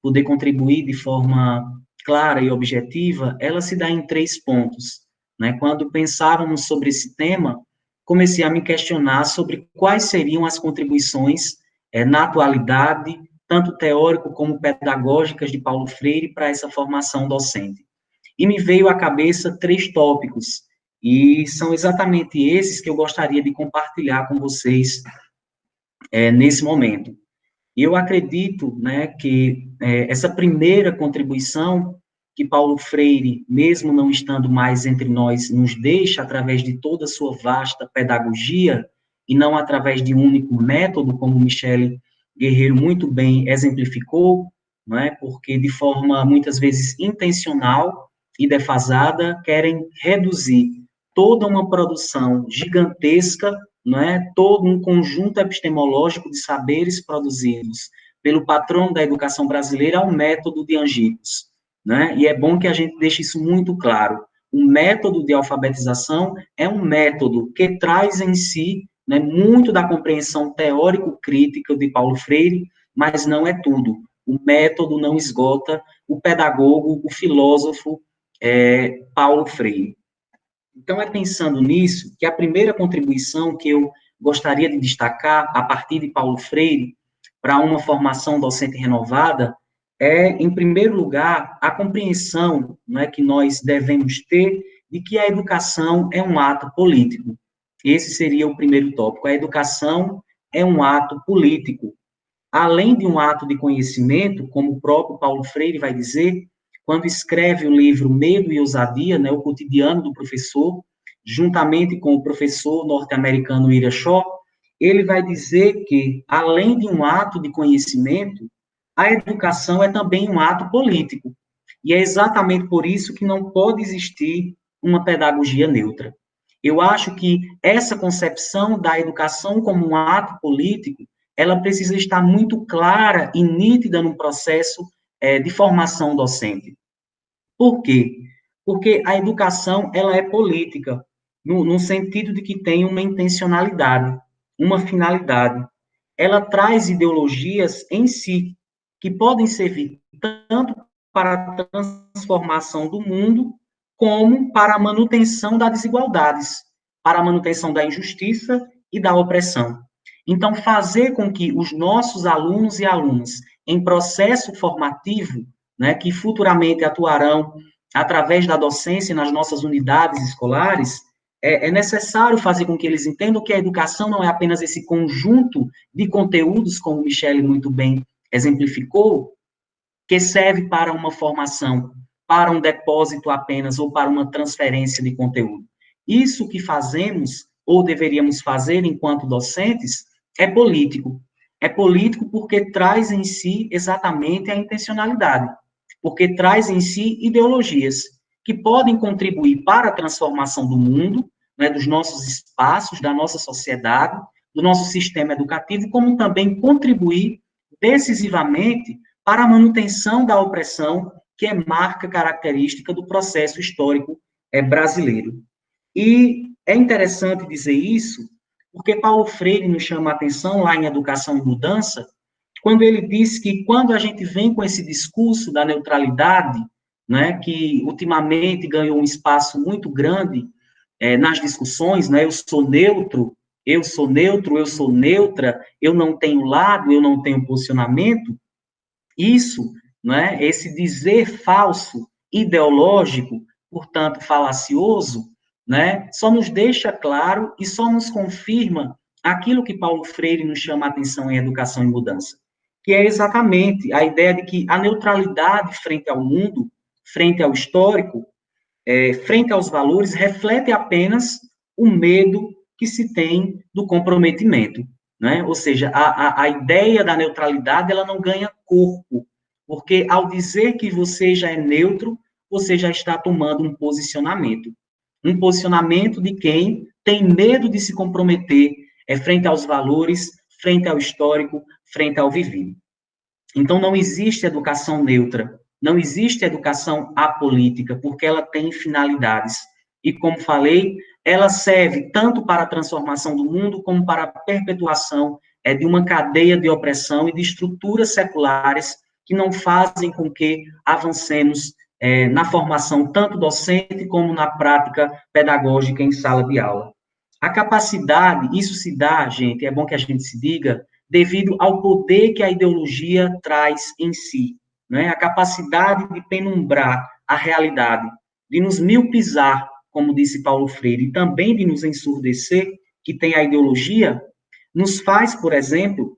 poder contribuir de forma clara e objetiva, ela se dá em 3 pontos. Né? Quando pensávamos sobre esse tema, comecei a me questionar sobre quais seriam as contribuições na atualidade, tanto teórico como pedagógicas de Paulo Freire para essa formação docente. E me veio à cabeça 3 tópicos, e são exatamente esses que eu gostaria de compartilhar com vocês nesse momento. E eu acredito, né, que essa primeira contribuição, que Paulo Freire, mesmo não estando mais entre nós, nos deixa através de toda a sua vasta pedagogia, e não através de um único método, como Michele Guerreiro muito bem exemplificou, não é? Porque de forma muitas vezes intencional e defasada, querem reduzir toda uma produção gigantesca, não é? Todo um conjunto epistemológico de saberes produzidos pelo patrono da educação brasileira ao método de Angicos, né? E é bom que a gente deixe isso muito claro. O método de alfabetização é um método que traz em si, né, muito da compreensão teórico-crítica de Paulo Freire, mas não é tudo. O método não esgota o pedagogo, o filósofo Paulo Freire. Então, é pensando nisso que a primeira contribuição que eu gostaria de destacar, a partir de Paulo Freire, para uma formação docente renovada, é, em primeiro lugar, a compreensão, né, que nós devemos ter de que a educação é um ato político. Esse seria o primeiro tópico. A educação é um ato político. Além de um ato de conhecimento, como o próprio Paulo Freire vai dizer, quando escreve o livro Medo e Ousadia, né, o cotidiano do professor, juntamente com o professor norte-americano Ira Shaw, ele vai dizer que, além de um ato de conhecimento, a educação é também um ato político. E é exatamente por isso que não pode existir uma pedagogia neutra. Eu acho que essa concepção da educação como um ato político, ela precisa estar muito clara e nítida no processo de formação docente. Por quê? Porque a educação, ela é política, no sentido de que tem uma intencionalidade, uma finalidade. Ela traz ideologias em si, que podem servir tanto para a transformação do mundo, como para a manutenção das desigualdades, para a manutenção da injustiça e da opressão. Então, fazer com que os nossos alunos e alunas, em processo formativo, né, que futuramente atuarão através da docência nas nossas unidades escolares, é necessário fazer com que eles entendam que a educação não é apenas esse conjunto de conteúdos, como Michele muito bem exemplificou, que serve para uma formação, para um depósito apenas, ou para uma transferência de conteúdo. Isso que fazemos, ou deveríamos fazer enquanto docentes, é político. É político porque traz em si exatamente a intencionalidade, porque traz em si ideologias que podem contribuir para a transformação do mundo, né, dos nossos espaços, da nossa sociedade, do nosso sistema educativo, como também contribuir decisivamente para a manutenção da opressão, que é marca característica do processo histórico brasileiro. E é interessante dizer isso, porque Paulo Freire nos chama a atenção lá em Educação e Mudança, quando ele diz que quando a gente vem com esse discurso da neutralidade, né, que ultimamente ganhou um espaço muito grande nas discussões, né, eu sou neutro, eu sou neutro, eu sou neutra, eu não tenho lado, eu não tenho posicionamento, isso, né, esse dizer falso, ideológico, portanto falacioso, né, só nos deixa claro e só nos confirma aquilo que Paulo Freire nos chama a atenção em Educação e Mudança, que é exatamente a ideia de que a neutralidade frente ao mundo, frente ao histórico, frente aos valores, reflete apenas o medo que se tem do comprometimento, né? Ou seja, a ideia da neutralidade, ela não ganha corpo, porque ao dizer que você já é neutro, você já está tomando um posicionamento de quem tem medo de se comprometer frente aos valores, frente ao histórico, frente ao vivido. Então, não existe educação neutra, não existe educação apolítica, porque ela tem finalidades. E, como falei, ela serve tanto para a transformação do mundo, como para a perpetuação de uma cadeia de opressão e de estruturas seculares que não fazem com que avancemos na formação tanto docente como na prática pedagógica em sala de aula. A capacidade, isso se dá, gente, é bom que a gente se diga, devido ao poder que a ideologia traz em si, né? A capacidade de penumbrar a realidade, de nos miopizar, como disse Paulo Freire, e também de nos ensurdecer, que tem a ideologia, nos faz, por exemplo,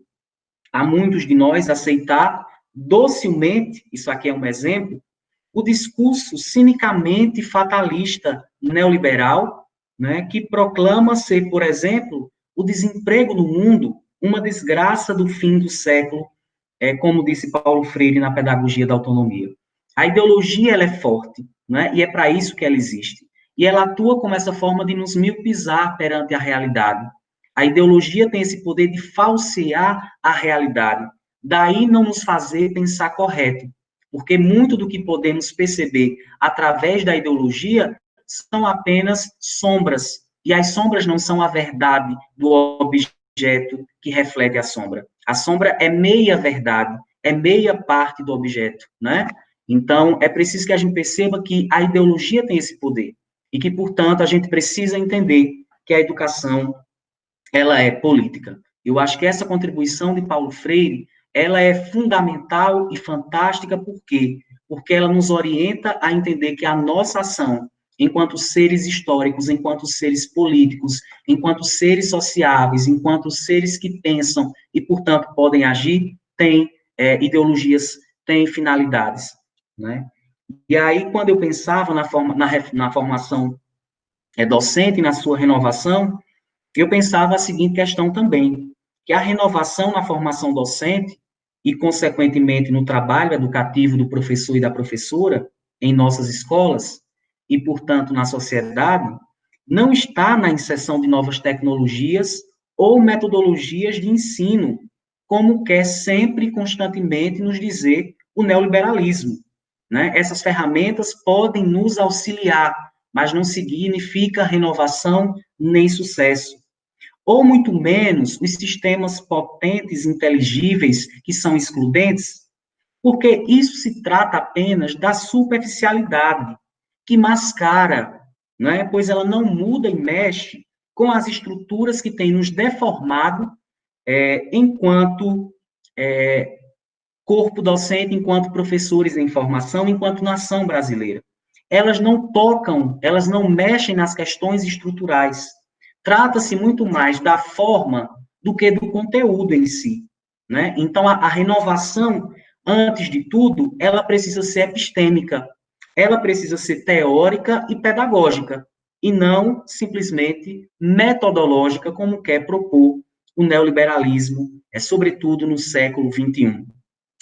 a muitos de nós aceitar docilmente, isso aqui é um exemplo, o discurso cinicamente fatalista neoliberal, né, que proclama ser, por exemplo, o desemprego no mundo uma desgraça do fim do século, como disse Paulo Freire na Pedagogia da Autonomia. A ideologia ela é forte, né, e é para isso que ela existe. E ela atua como essa forma de nos miopizar perante a realidade. A ideologia tem esse poder de falsear a realidade, daí não nos fazer pensar correto, porque muito do que podemos perceber através da ideologia são apenas sombras, e as sombras não são a verdade do objeto que reflete a sombra. A sombra é meia verdade, é meia parte do objeto, né? Então, é preciso que a gente perceba que a ideologia tem esse poder, e que, portanto, a gente precisa entender que a educação, ela é política. Eu acho que essa contribuição de Paulo Freire, ela é fundamental e fantástica, por quê? Porque ela nos orienta a entender que a nossa ação, enquanto seres históricos, enquanto seres políticos, enquanto seres sociáveis, enquanto seres que pensam e, portanto, podem agir, tem ideologias, tem finalidades, né? E aí, quando eu pensava na formação docente, na sua renovação, eu pensava a seguinte questão também, que a renovação na formação docente e, consequentemente, no trabalho educativo do professor e da professora em nossas escolas e, portanto, na sociedade, não está na inserção de novas tecnologias ou metodologias de ensino, como quer sempre e constantemente nos dizer o neoliberalismo, né? Essas ferramentas podem nos auxiliar, mas não significa renovação nem sucesso. Ou muito menos os sistemas potentes, inteligíveis, que são excludentes, porque isso se trata apenas da superficialidade, que mascara, né? Pois ela não muda e mexe com as estruturas que têm nos deformado enquanto corpo docente, enquanto professores em formação, enquanto nação brasileira. Elas não tocam, elas não mexem nas questões estruturais. Trata-se muito mais da forma do que do conteúdo em si, né? Então, a renovação, antes de tudo, ela precisa ser epistêmica, ela precisa ser teórica e pedagógica, e não simplesmente metodológica, como quer propor o neoliberalismo, sobretudo no século XXI.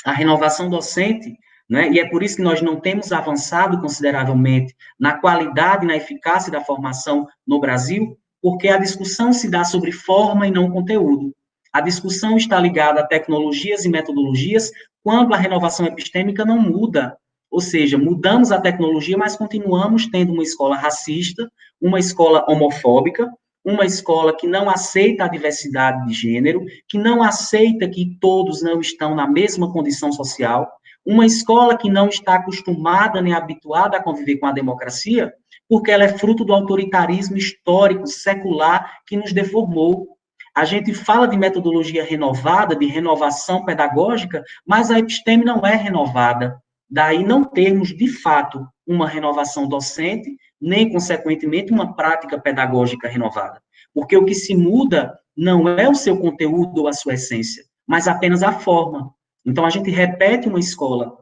A renovação docente, né, e é por isso que nós não temos avançado consideravelmente na qualidade e na eficácia da formação no Brasil, porque a discussão se dá sobre forma e não conteúdo. A discussão está ligada a tecnologias e metodologias, quando a renovação epistêmica não muda. Ou seja, mudamos a tecnologia, mas continuamos tendo uma escola racista, uma escola homofóbica, uma escola que não aceita a diversidade de gênero, que não aceita que todos não estão na mesma condição social, uma escola que não está acostumada nem habituada a conviver com a democracia, porque ela é fruto do autoritarismo histórico, secular, que nos deformou. A gente fala de metodologia renovada, de renovação pedagógica, mas a episteme não é renovada. Daí não termos, de fato, uma renovação docente, nem, consequentemente, uma prática pedagógica renovada. Porque o que se muda não é o seu conteúdo ou a sua essência, mas apenas a forma. Então, a gente repete uma escola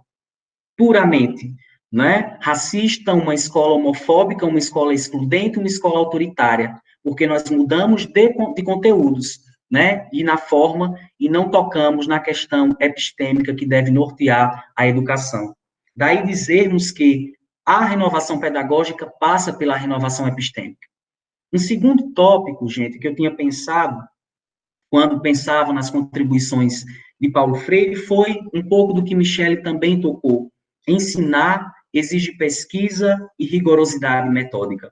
puramente, né, racista, uma escola homofóbica, uma escola excludente, uma escola autoritária, porque nós mudamos de conteúdos, né, e na forma, e não tocamos na questão epistêmica que deve nortear a educação. Daí dizermos que a renovação pedagógica passa pela renovação epistêmica. Um segundo tópico, gente, que eu tinha pensado, quando pensava nas contribuições de Paulo Freire, foi um pouco do que Michele também tocou. Ensinar exige pesquisa e rigorosidade metódica.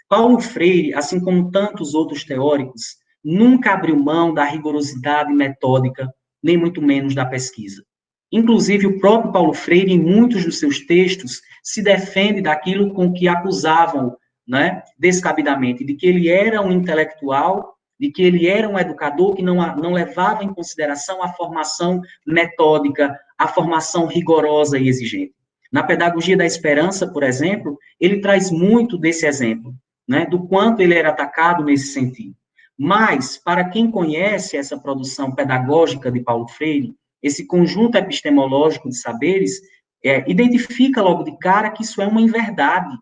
Paulo Freire, assim como tantos outros teóricos, nunca abriu mão da rigorosidade metódica, nem muito menos da pesquisa. Inclusive, o próprio Paulo Freire, em muitos dos seus textos, se defende daquilo com que acusavam, né, descabidamente, de que ele era um intelectual, de que ele era um educador que não levava em consideração a formação metódica, a formação rigorosa e exigente. Na Pedagogia da Esperança, por exemplo, ele traz muito desse exemplo, né, do quanto ele era atacado nesse sentido. Mas, para quem conhece essa produção pedagógica de Paulo Freire, esse conjunto epistemológico de saberes, identifica logo de cara que isso é uma inverdade,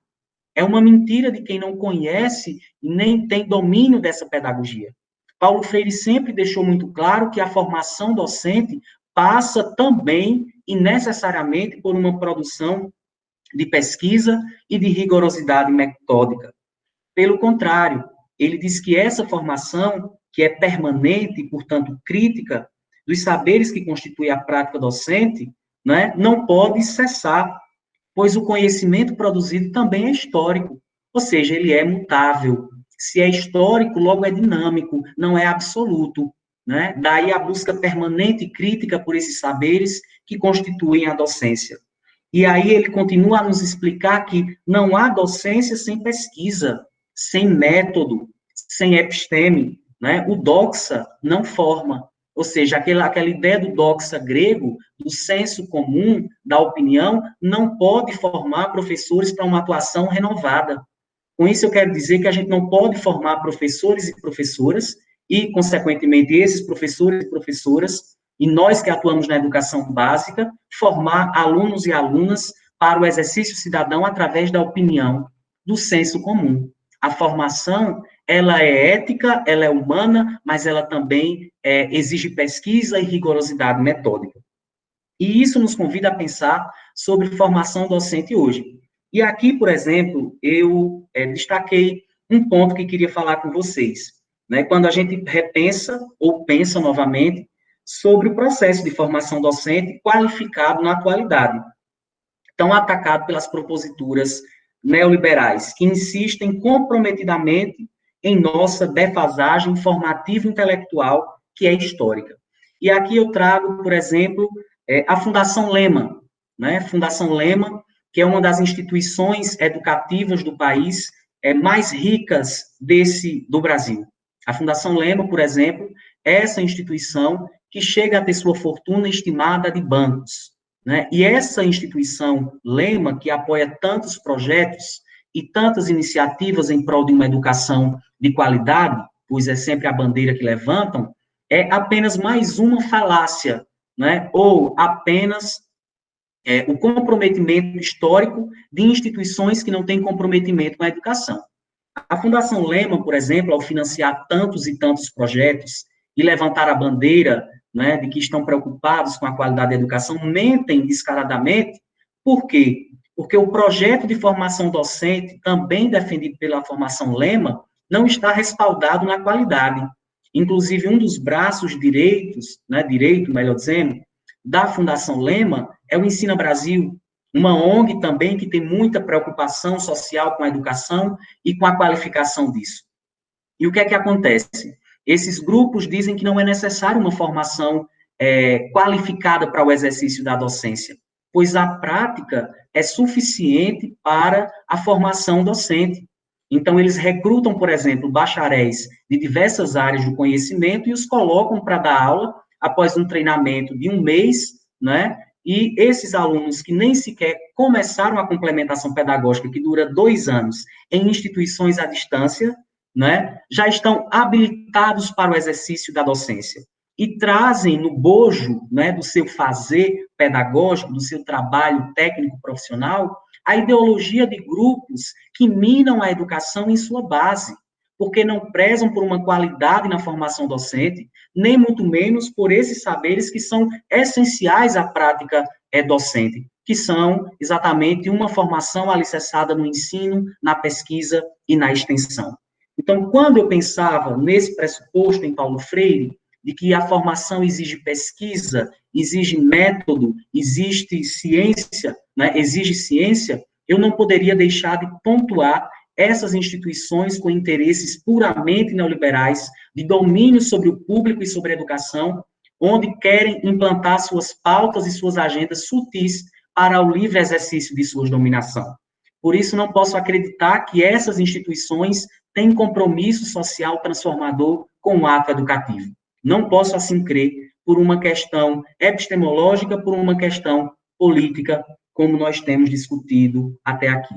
é uma mentira de quem não conhece e nem tem domínio dessa pedagogia. Paulo Freire sempre deixou muito claro que a formação docente passa também e necessariamente por uma produção de pesquisa e de rigorosidade metódica. Pelo contrário, ele diz que essa formação, que é permanente e, portanto, crítica, dos saberes que constituem a prática docente, né, não pode cessar, pois o conhecimento produzido também é histórico, ou seja, ele é mutável. Se é histórico, logo é dinâmico, não é absoluto, né? Daí a busca permanente e crítica por esses saberes que constituem a docência. E aí ele continua a nos explicar que não há docência sem pesquisa, sem método, sem episteme, né? O doxa não forma, ou seja, aquela ideia do doxa grego, do senso comum, da opinião, não pode formar professores para uma atuação renovada. Com isso, eu quero dizer que a gente não pode formar professores e professoras, e, consequentemente, esses professores e professoras, e nós que atuamos na educação básica, formar alunos e alunas para o exercício cidadão através da opinião, do senso comum. A formação, ela é ética, ela é humana, mas ela também exige pesquisa e rigorosidade metódica. E isso nos convida a pensar sobre formação docente hoje. E aqui, por exemplo, eu destaquei um ponto que queria falar com vocês, né? Quando a gente repensa ou pensa novamente sobre o processo de formação docente qualificado na atualidade, tão atacado pelas proposituras neoliberais, que insistem comprometidamente em nossa defasagem formativa intelectual, que é histórica. E aqui eu trago, por exemplo, a Fundação Lema, né? Fundação Lema, que é uma das instituições educativas do país mais ricas do Brasil. A Fundação Lema, por exemplo, é essa instituição que chega a ter sua fortuna estimada de bancos, né? E essa instituição Lema, que apoia tantos projetos e tantas iniciativas em prol de uma educação de qualidade, pois é sempre a bandeira que levantam, é apenas mais uma falácia, né? Ou apenas o comprometimento histórico de instituições que não têm comprometimento com a educação. A Fundação Lema, por exemplo, ao financiar tantos e tantos projetos e levantar a bandeira, né, de que estão preocupados com a qualidade da educação, mentem descaradamente. Por quê? Porque o projeto de formação docente, também defendido pela Fundação Lema, não está respaldado na qualidade. Inclusive, um dos braços direitos, né, direito, melhor dizendo, da Fundação Lema é o Ensina Brasil, uma ONG também que tem muita preocupação social com a educação e com a qualificação disso. E o que é que acontece? Esses grupos dizem que não é necessária uma formação qualificada para o exercício da docência, pois a prática é suficiente para a formação docente. Então, eles recrutam, por exemplo, bacharéis de diversas áreas do conhecimento e os colocam para dar aula após um treinamento de um mês, né? E esses alunos que nem sequer começaram a complementação pedagógica, que dura 2 anos, em instituições à distância, né, já estão habilitados para o exercício da docência. E trazem no bojo, né, do seu fazer pedagógico, do seu trabalho técnico profissional, a ideologia de grupos que minam a educação em sua base, porque não prezam por uma qualidade na formação docente, nem muito menos por esses saberes que são essenciais à prática docente, que são exatamente uma formação alicerçada no ensino, na pesquisa e na extensão. Então, quando eu pensava nesse pressuposto em Paulo Freire, de que a formação exige pesquisa, exige método, existe ciência, né, exige ciência, eu não poderia deixar de pontuar essas instituições com interesses puramente neoliberais, de domínio sobre o público e sobre a educação, onde querem implantar suas pautas e suas agendas sutis para o livre exercício de sua dominação. Por isso, não posso acreditar que essas instituições têm compromisso social transformador com o ato educativo. Não posso assim crer, por uma questão epistemológica, por uma questão política, como nós temos discutido até aqui.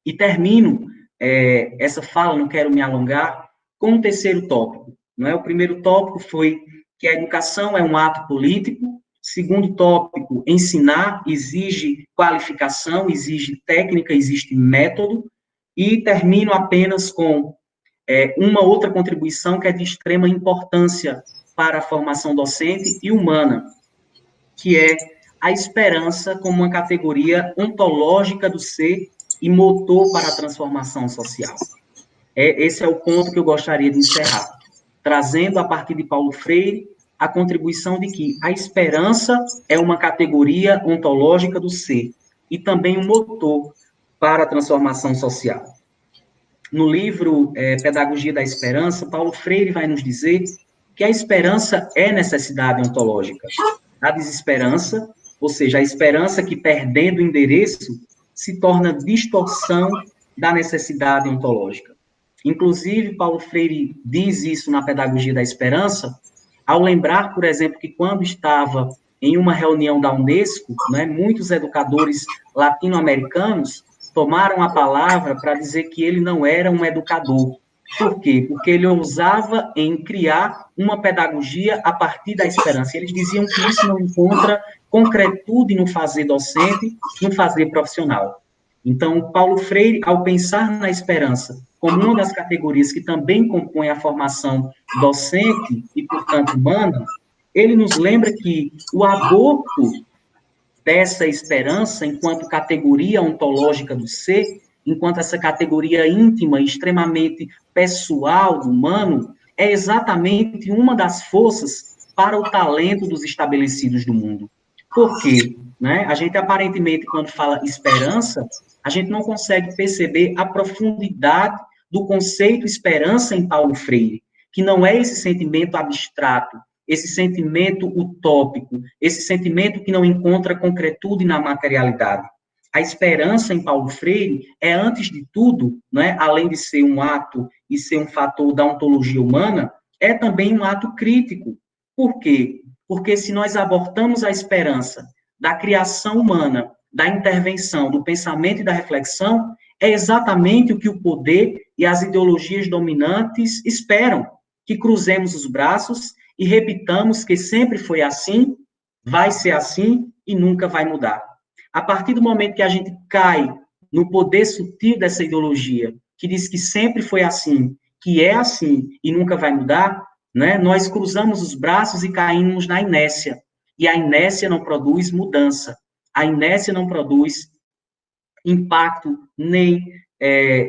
E termino essa fala, não quero me alongar, com um terceiro tópico. Não é? O primeiro tópico foi que a educação é um ato político, Segundo tópico, ensinar exige qualificação, exige técnica, existe método. E termino apenas com uma outra contribuição que é de extrema importância para a formação docente e humana, que é a esperança como uma categoria ontológica do ser e motor para a transformação social. Esse é o ponto que eu gostaria de encerrar, trazendo, a partir de Paulo Freire, a contribuição de que a esperança é uma categoria ontológica do ser e também um motor para a transformação social. No livro Pedagogia da Esperança, Paulo Freire vai nos dizer que a esperança é necessidade ontológica. A desesperança, ou seja, a esperança que, perdendo o endereço, se torna distorção da necessidade ontológica. Inclusive, Paulo Freire diz isso na Pedagogia da Esperança, ao lembrar, por exemplo, que quando estava em uma reunião da Unesco, né, muitos educadores latino-americanos tomaram a palavra para dizer que ele não era um educador. Por quê? Porque ele ousava em criar uma pedagogia a partir da esperança. Eles diziam que isso não encontra concretude no fazer docente, no fazer profissional. Então, Paulo Freire, ao pensar na esperança como uma das categorias que também compõe a formação docente e, portanto, humana, ele nos lembra que o aborto dessa esperança, enquanto categoria ontológica do ser, enquanto essa categoria íntima, extremamente pessoal do humano, é exatamente uma das forças para o talento dos estabelecidos do mundo. Por quê? Né? A gente, aparentemente, quando fala esperança, a gente não consegue perceber a profundidade do conceito esperança em Paulo Freire, que não é esse sentimento abstrato, esse sentimento utópico, esse sentimento que não encontra concretude na materialidade. A esperança em Paulo Freire é, antes de tudo, né, além de ser um ato e ser um fator da ontologia humana, é também um ato crítico. Por quê? Porque se nós abortamos a esperança da criação humana, da intervenção, do pensamento e da reflexão, é exatamente o que o poder e as ideologias dominantes esperam, que cruzemos os braços e repitamos que sempre foi assim, vai ser assim e nunca vai mudar. A partir do momento que a gente cai no poder sutil dessa ideologia, que diz que sempre foi assim, que é assim e nunca vai mudar, né, nós cruzamos os braços e caímos na inércia. E a inércia não produz mudança. A inércia não produz impacto nem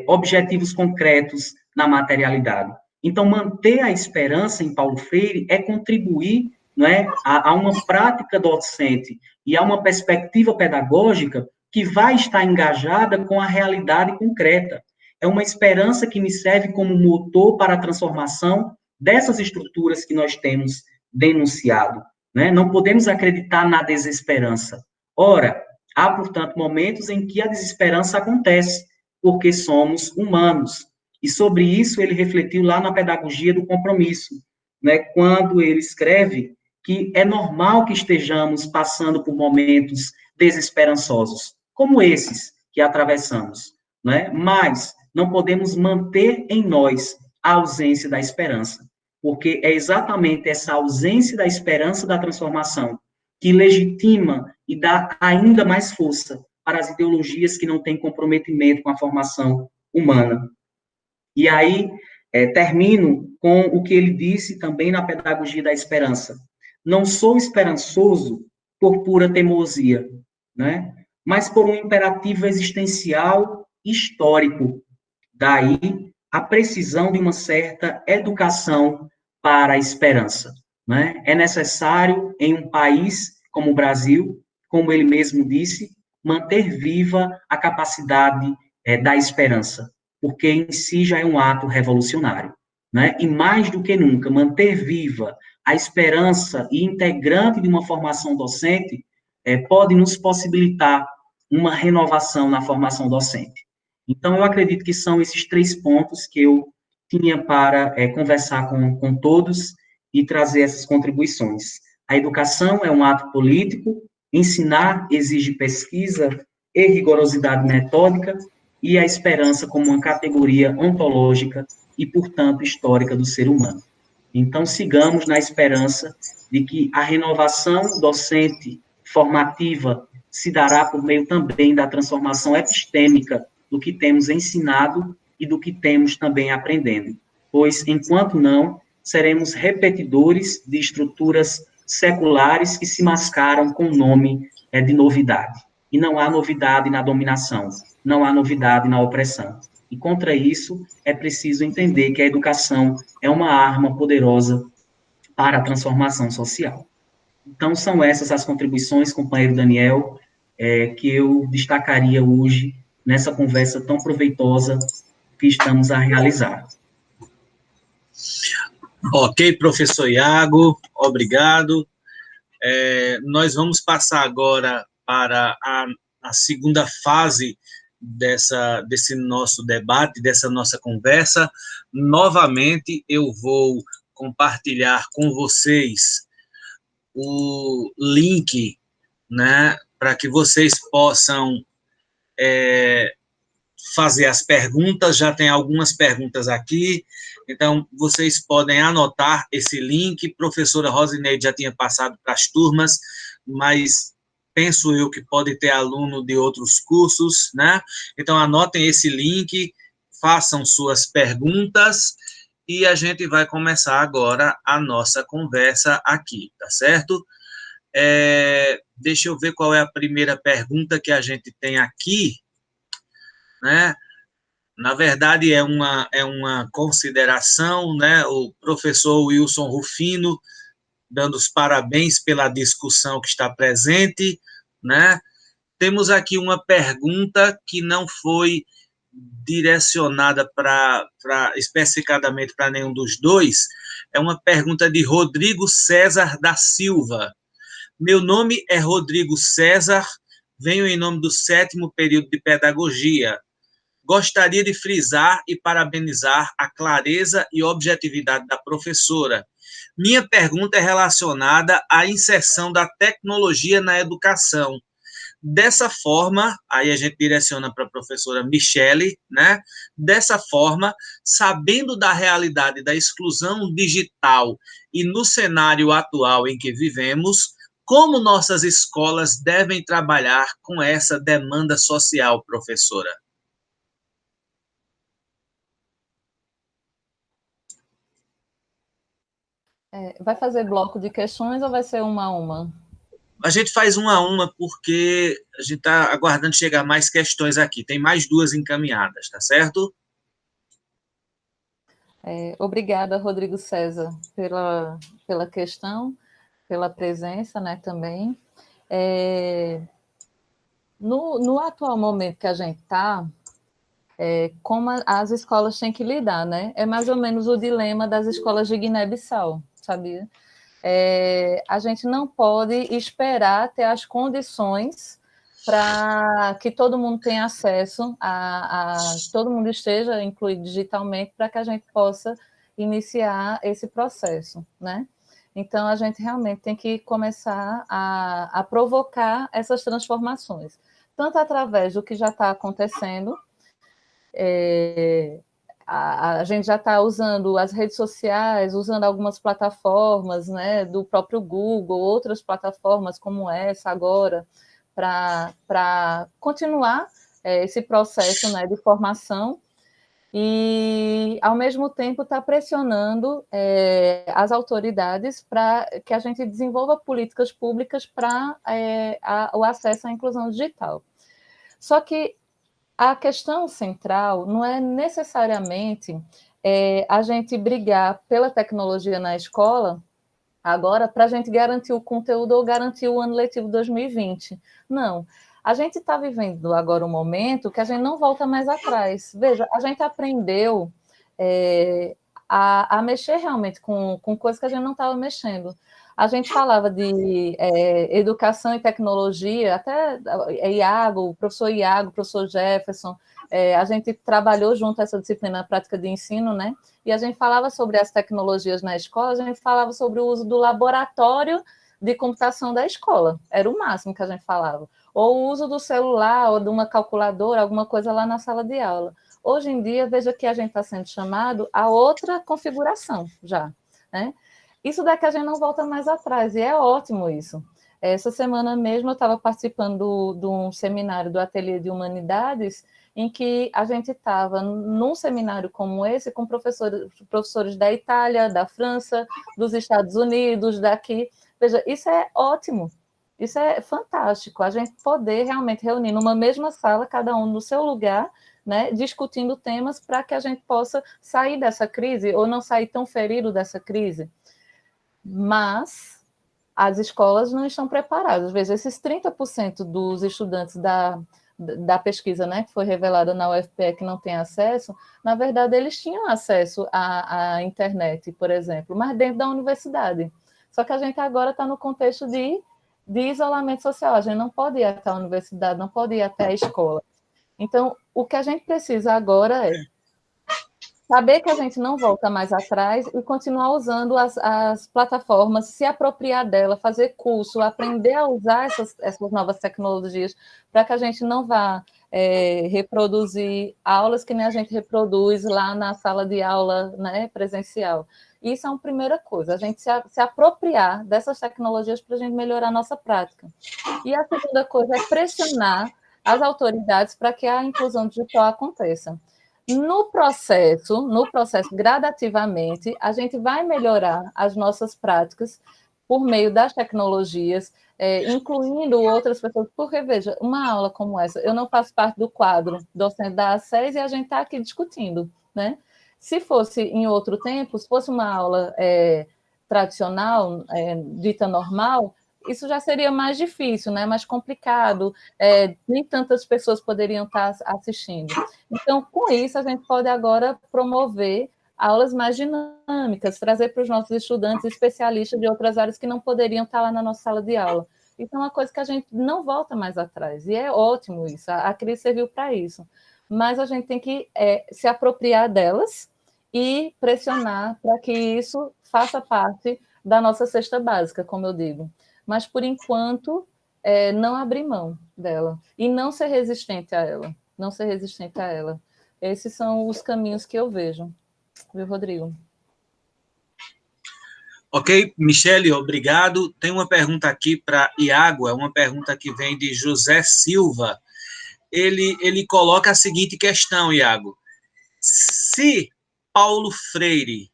objetivos concretos na materialidade. Então, manter a esperança em Paulo Freire é contribuir, né, a uma prática docente e a uma perspectiva pedagógica que vai estar engajada com a realidade concreta. É uma esperança que me serve como motor para a transformação dessas estruturas que nós temos denunciado. Né? Não podemos acreditar na desesperança. Ora, há, portanto, momentos em que a desesperança acontece, porque somos humanos. E sobre isso ele refletiu lá na Pedagogia do Compromisso, né, quando ele escreve que é normal que estejamos passando por momentos desesperançosos, como esses que atravessamos, né? Mas não podemos manter em nós a ausência da esperança, porque é exatamente essa ausência da esperança da transformação que legitima e dá ainda mais força para as ideologias que não têm comprometimento com a formação humana. E aí, termino com o que ele disse também na Pedagogia da Esperança. Não sou esperançoso por pura teimosia, né? Mas por um imperativo existencial histórico. Daí, a precisão de uma certa educação para a esperança. Né? É necessário, em um país como o Brasil, como ele mesmo disse, manter viva a capacidade da esperança, porque em si já é um ato revolucionário. Né? E mais do que nunca, manter viva a esperança e integrante de uma formação docente pode nos possibilitar uma renovação na formação docente. Então, eu acredito que são esses 3 pontos que eu tinha para conversar com todos e trazer essas contribuições. A educação é um ato político, ensinar exige pesquisa e rigorosidade metódica, e a esperança como uma categoria ontológica e, portanto, histórica do ser humano. Então, sigamos na esperança de que a renovação docente formativa se dará por meio também da transformação epistêmica do que temos ensinado e do que temos também aprendendo, pois, enquanto não, seremos repetidores de estruturas seculares que se mascaram com o nome de novidade. E não há novidade na dominação, não há novidade na opressão. E contra isso, é preciso entender que a educação é uma arma poderosa para a transformação social. Então, são essas as contribuições, companheiro Daniel, que eu destacaria hoje nessa conversa tão proveitosa que estamos a realizar. Ok, professor Iago, obrigado. Nós vamos passar agora para a segunda fase desse nosso debate, dessa nossa conversa. Novamente, eu vou compartilhar com vocês o link, né, para que vocês possam fazer as perguntas. Já tem algumas perguntas aqui, então vocês podem anotar esse link. Professora Rosineide já tinha passado para as turmas, mas penso eu que pode ter aluno de outros cursos, né? Então anotem esse link, façam suas perguntas e a gente vai começar agora a nossa conversa aqui, tá certo? Deixa eu ver qual é a primeira pergunta que a gente tem aqui, né? Na verdade, é uma consideração, né? O professor Wilson Rufino dando os parabéns pela discussão que está presente, né? Temos aqui uma pergunta que não foi direcionada especificadamente para nenhum dos dois. É uma pergunta de Rodrigo César da Silva. Meu nome é Rodrigo César, venho em nome do 7º período de pedagogia. Gostaria de frisar e parabenizar a clareza e objetividade da professora. Minha pergunta é relacionada à inserção da tecnologia na educação. Dessa forma, aí a gente direciona para a professora Michele, né? Dessa forma, sabendo da realidade da exclusão digital e no cenário atual em que vivemos, como nossas escolas devem trabalhar com essa demanda social, professora? Vai fazer bloco de questões ou vai ser uma a uma? A gente faz uma a uma, porque a gente está aguardando chegar mais questões aqui. Tem mais 2 encaminhadas, tá certo? Obrigada, Rodrigo César, pela questão, pela presença, né, também. No atual momento que a gente está, como as escolas têm que lidar, né? É mais ou menos o dilema das escolas de Guiné-Bissau, sabia? A gente não pode esperar ter as condições para que todo mundo tenha acesso todo mundo esteja incluído digitalmente para que a gente possa iniciar esse processo, né? Então, a gente realmente tem que começar a provocar essas transformações, tanto através do que já está acontecendo. A gente já está usando as redes sociais, usando algumas plataformas, né, do próprio Google, outras plataformas como essa agora, para continuar esse processo, né, de formação e, ao mesmo tempo, está pressionando as autoridades para que a gente desenvolva políticas públicas para o acesso à inclusão digital. Só que a questão central não é necessariamente a gente brigar pela tecnologia na escola agora para a gente garantir o conteúdo ou garantir o ano letivo 2020. Não. A gente está vivendo agora um momento que a gente não volta mais atrás. Veja, a gente aprendeu a mexer realmente com coisas que a gente não estava mexendo. A gente falava de educação e tecnologia, até Iago, o professor Iago, o professor Jefferson, a gente trabalhou junto essa disciplina prática de ensino, né? E a gente falava sobre as tecnologias na escola, a gente falava sobre o uso do laboratório de computação da escola, era o máximo que a gente falava. Ou o uso do celular, ou de uma calculadora, alguma coisa lá na sala de aula. Hoje em dia, veja que a gente está sendo chamado a outra configuração já, né? isso daqui a gente não volta mais atrás, e é ótimo isso. Essa semana mesmo eu estava participando de um seminário do Ateliê de Humanidades, em que a gente estava num seminário como esse com professores da Itália, da França, dos Estados Unidos, daqui. Veja, isso é ótimo, isso é fantástico, a gente poder realmente reunir numa mesma sala, cada um no seu lugar, né, discutindo temas para que a gente possa sair dessa crise, ou não sair tão ferido dessa crise. Mas as escolas não estão preparadas. Veja, esses 30% dos estudantes da pesquisa, né, que foi revelada na UFPE, que não tem acesso, na verdade, eles tinham acesso à internet, por exemplo, mas dentro da universidade. Só que a gente agora está no contexto de isolamento social. A gente não pode ir até a universidade, não pode ir até a escola. Então, o que a gente precisa agora é saber que a gente não volta mais atrás e continuar usando as plataformas, se apropriar dela, fazer curso, aprender a usar essas novas tecnologias, para que a gente não vá reproduzir aulas que nem a gente reproduz lá na sala de aula, né, presencial. Isso é uma primeira coisa, a gente se apropriar dessas tecnologias para a gente melhorar a nossa prática. E a segunda coisa é pressionar as autoridades para que a inclusão digital aconteça. No processo, gradativamente, a gente vai melhorar as nossas práticas por meio das tecnologias, incluindo outras pessoas, porque, veja, uma aula como essa, eu não faço parte do quadro docente da A6 e a gente está aqui discutindo, né? Se fosse em outro tempo, se fosse uma aula tradicional, dita normal, isso já seria mais difícil, né? Mais complicado, nem tantas pessoas poderiam estar assistindo. Então, com isso, a gente pode agora promover aulas mais dinâmicas, trazer para os nossos estudantes especialistas de outras áreas que não poderiam estar lá na nossa sala de aula. Isso é uma coisa que a gente não volta mais atrás, e é ótimo isso, a crise serviu para isso. Mas a gente tem que se apropriar delas e pressionar para que isso faça parte da nossa cesta básica, como eu digo. Mas, por enquanto, não abrir mão dela e não ser resistente a ela. Não ser resistente a ela. Esses são os caminhos que eu vejo. Viu, Rodrigo? Ok, Michele, obrigado. Tem uma pergunta aqui para Iago, é uma pergunta que vem de José Silva. Ele coloca a seguinte questão, Iago. Se Paulo Freire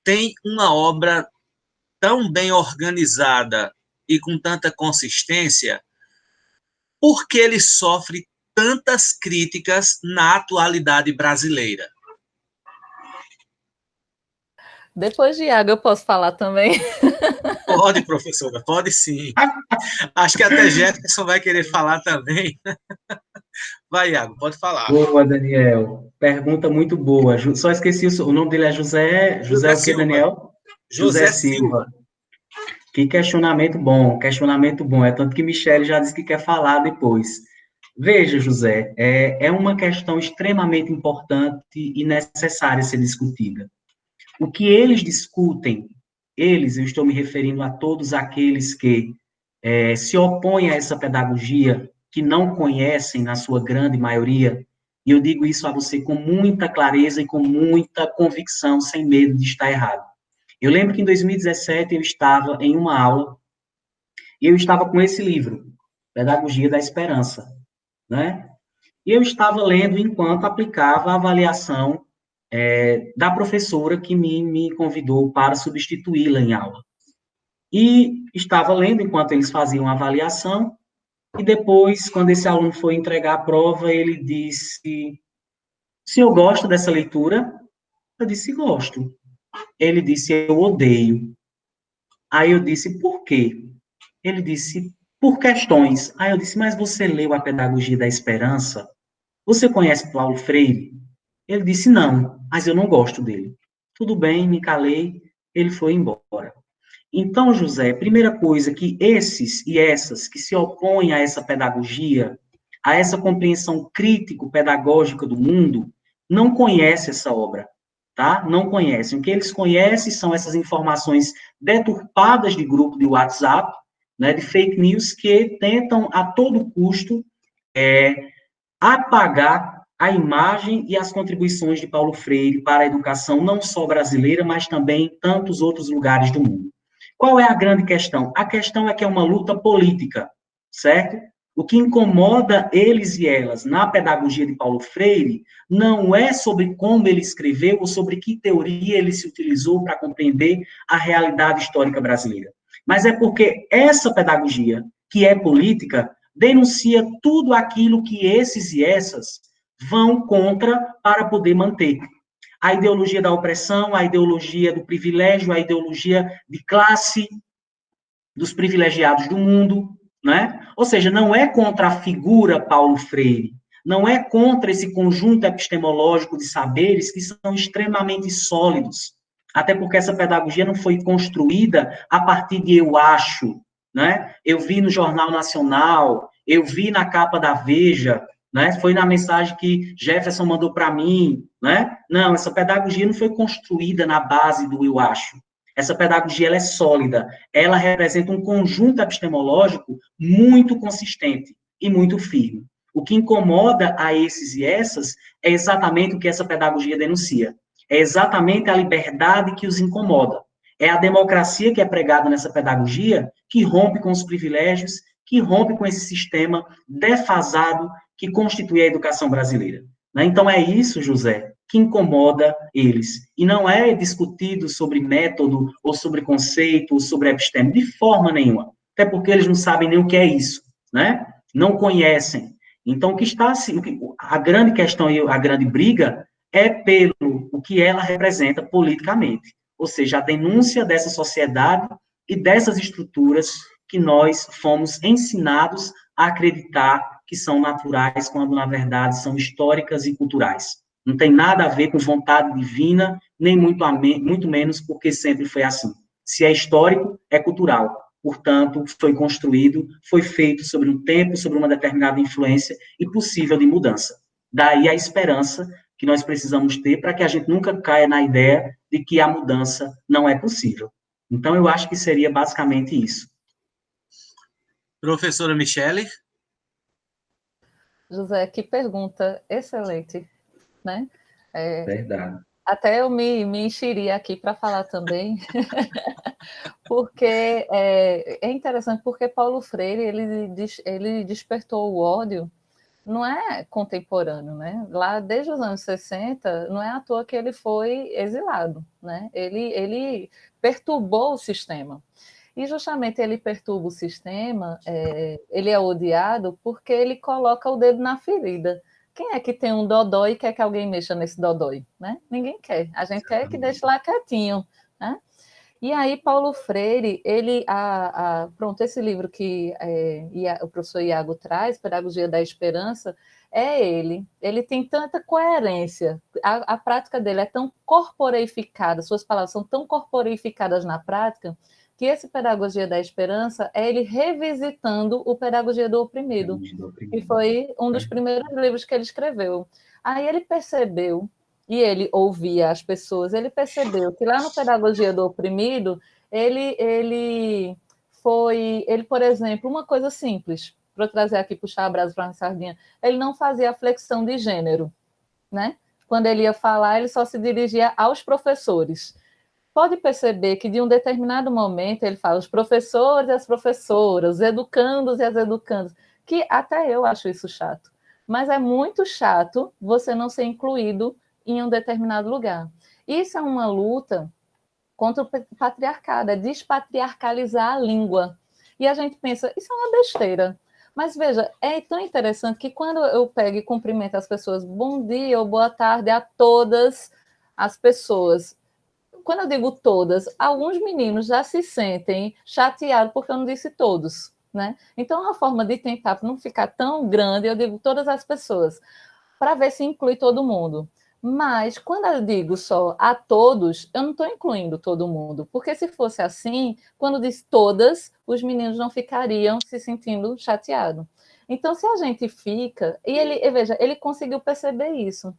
tem uma obra tão bem organizada e com tanta consistência, por que ele sofre tantas críticas na atualidade brasileira? Depois de Iago, eu posso falar também? Pode, professora, pode sim. Acho que até Jefferson vai querer falar também. Vai, Iago, pode falar. Boa, Daniel. Pergunta muito boa. Só esqueci o nome dele é José. José o quê, Daniel? José Silva. Que questionamento bom, questionamento bom. É tanto que Michele já disse que quer falar depois. Veja, José, é uma questão extremamente importante e necessária ser discutida. O que eles discutem, eu estou me referindo a todos aqueles que se opõem a essa pedagogia, que não conhecem, na sua grande maioria, e eu digo isso a você com muita clareza e com muita convicção, sem medo de estar errado. Eu lembro que em 2017 eu estava em uma aula e eu estava com esse livro, Pedagogia da Esperança, né? E eu estava lendo enquanto aplicava a avaliação da professora que me convidou para substituí-la em aula. E estava lendo enquanto eles faziam a avaliação, e depois, quando esse aluno foi entregar a prova, ele disse: se eu gosto dessa leitura? Eu disse: gosto. Ele disse: eu odeio. Aí eu disse: por quê? Ele disse: por questões. Aí eu disse: mas você leu a Pedagogia da Esperança? Você conhece Paulo Freire? Ele disse: não, mas eu não gosto dele. Tudo bem, me calei, ele foi embora. Então, José, primeira coisa, que esses e essas que se opõem a essa pedagogia, a essa compreensão crítico-pedagógica do mundo, não conhecem essa obra, tá? Não conhecem. O que eles conhecem são essas informações deturpadas de grupo de WhatsApp, né, de fake news, que tentam a todo custo apagar a imagem e as contribuições de Paulo Freire para a educação, não só brasileira, mas também em tantos outros lugares do mundo. Qual é a grande questão? A questão é que é uma luta política, certo? O que incomoda eles e elas na pedagogia de Paulo Freire não é sobre como ele escreveu ou sobre que teoria ele se utilizou para compreender a realidade histórica brasileira, mas é porque essa pedagogia, que é política, denuncia tudo aquilo que esses e essas vão contra para poder manter. A ideologia da opressão, a ideologia do privilégio, a ideologia de classe, dos privilegiados do mundo, né? Ou seja, não é contra a figura Paulo Freire, não é contra esse conjunto epistemológico de saberes que são extremamente sólidos, até porque essa pedagogia não foi construída a partir de eu acho, né? Eu vi no Jornal Nacional, eu vi na capa da Veja, né? Foi na mensagem que Jefferson mandou para mim, né? Não, essa pedagogia não foi construída na base do eu acho. Essa pedagogia ela é sólida, ela representa um conjunto epistemológico muito consistente e muito firme. O que incomoda a esses e essas é exatamente o que essa pedagogia denuncia. É exatamente a liberdade que os incomoda. É a democracia que é pregada nessa pedagogia que rompe com os privilégios, que rompe com esse sistema defasado que constitui a educação brasileira. Então é isso, José, que incomoda eles. E não é discutido sobre método, ou sobre conceito, ou sobre episteme, de forma nenhuma. Até porque eles não sabem nem o que é isso, né? Não conhecem. Então, a grande questão e a grande briga é pelo o que ela representa politicamente. Ou seja, a denúncia dessa sociedade e dessas estruturas que nós fomos ensinados a acreditar que são naturais, quando, na verdade, são históricas e culturais. Não tem nada a ver com vontade divina, nem muito menos porque sempre foi assim. Se é histórico, é cultural. Portanto, foi construído, foi feito sobre um tempo, sobre uma determinada influência e possível de mudança. Daí a esperança que nós precisamos ter para que a gente nunca caia na ideia de que a mudança não é possível. Então, eu acho que seria basicamente isso. Professora Michele? José, que pergunta excelente, né? Verdade. Até eu me encheria aqui para falar também, porque é interessante, porque Paulo Freire ele despertou o ódio, não é contemporâneo, né? Lá desde os anos 60, não é à toa que ele foi exilado, né? Ele perturbou o sistema. E justamente ele perturba o sistema, ele é odiado porque ele coloca o dedo na ferida. Quem é que tem um dodói e quer que alguém mexa nesse dodói? Né? Ninguém quer. A gente quer que deixe lá quietinho. Né? E aí, Paulo Freire, pronto, esse livro que o professor Iago traz, Pedagogia da Esperança, é ele. Ele tem tanta coerência. A prática dele é tão corporeificada, suas palavras são tão corporeificadas na prática, que esse Pedagogia da Esperança é ele revisitando o Pedagogia do Oprimido, que foi um dos primeiros livros que ele escreveu. Aí ele percebeu, e ele ouvia as pessoas, ele percebeu que lá no Pedagogia do Oprimido, ele, por exemplo, uma coisa simples, para eu trazer aqui, puxar a brasa para a sardinha, ele não fazia a flexão de gênero, né? Quando ele ia falar, ele só se dirigia aos professores. Pode perceber que, de um determinado momento, ele fala os professores e as professoras, os educandos e as educandas, que até eu acho isso chato. Mas é muito chato você não ser incluído em um determinado lugar. Isso é uma luta contra o patriarcado, é despatriarcalizar a língua. E a gente pensa, isso é uma besteira. Mas veja, é tão interessante que quando eu pego e cumprimento as pessoas, bom dia ou boa tarde a todas as pessoas. Quando eu digo todas, alguns meninos já se sentem chateados porque eu não disse todos, né? Então, uma forma de tentar, para não ficar tão grande, eu digo todas as pessoas, para ver se inclui todo mundo. Mas, quando eu digo só a todos, eu não estou incluindo todo mundo, porque se fosse assim, quando diz todas, os meninos não ficariam se sentindo chateados. Então, se a gente fica... veja, ele conseguiu perceber isso.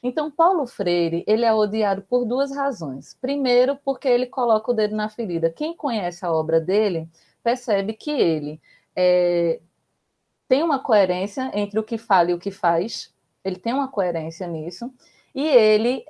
Então, Paulo Freire, ele é odiado por duas razões. Primeiro, porque ele coloca o dedo na ferida. Quem conhece a obra dele percebe que ele tem uma coerência entre o que fala e o que faz. ele tem uma coerência nisso, e ele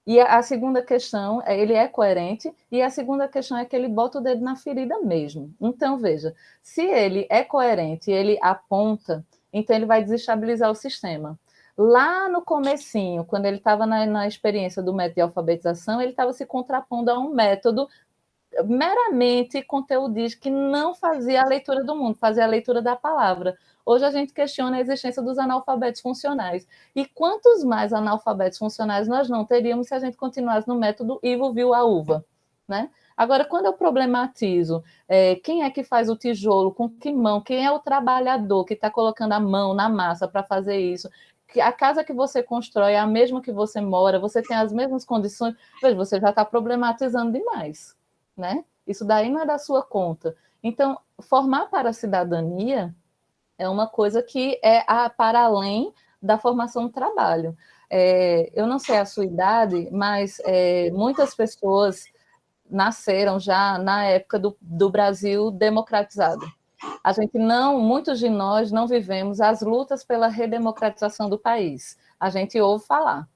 E a segunda questão, ele é coerente, e a segunda questão é que ele bota o dedo na ferida mesmo. Então, veja, se ele é coerente, ele aponta, então ele vai desestabilizar o sistema. Lá no comecinho, quando ele estava na experiência do método de alfabetização, ele estava se contrapondo a um método meramente conteudista, que não fazia a leitura do mundo, fazia a leitura da palavra. Hoje a gente questiona a existência dos analfabetos funcionais. E quantos mais analfabetos funcionais nós não teríamos se a gente continuasse no método Ivo viu a uva, né? Agora, quando eu problematizo quem é que faz o tijolo, com que mão, quem é o trabalhador que está colocando a mão na massa para fazer isso, que a casa que você constrói é a mesma que você mora, você tem as mesmas condições, veja, você já está problematizando demais, né? Isso daí não é da sua conta. Então, formar para a cidadania é uma coisa que é para além da formação do trabalho. Eu não sei a sua idade, mas muitas pessoas nasceram já na época do Brasil democratizado. A gente não, muitos de nós não vivemos as lutas pela redemocratização do país. A gente ouve falar.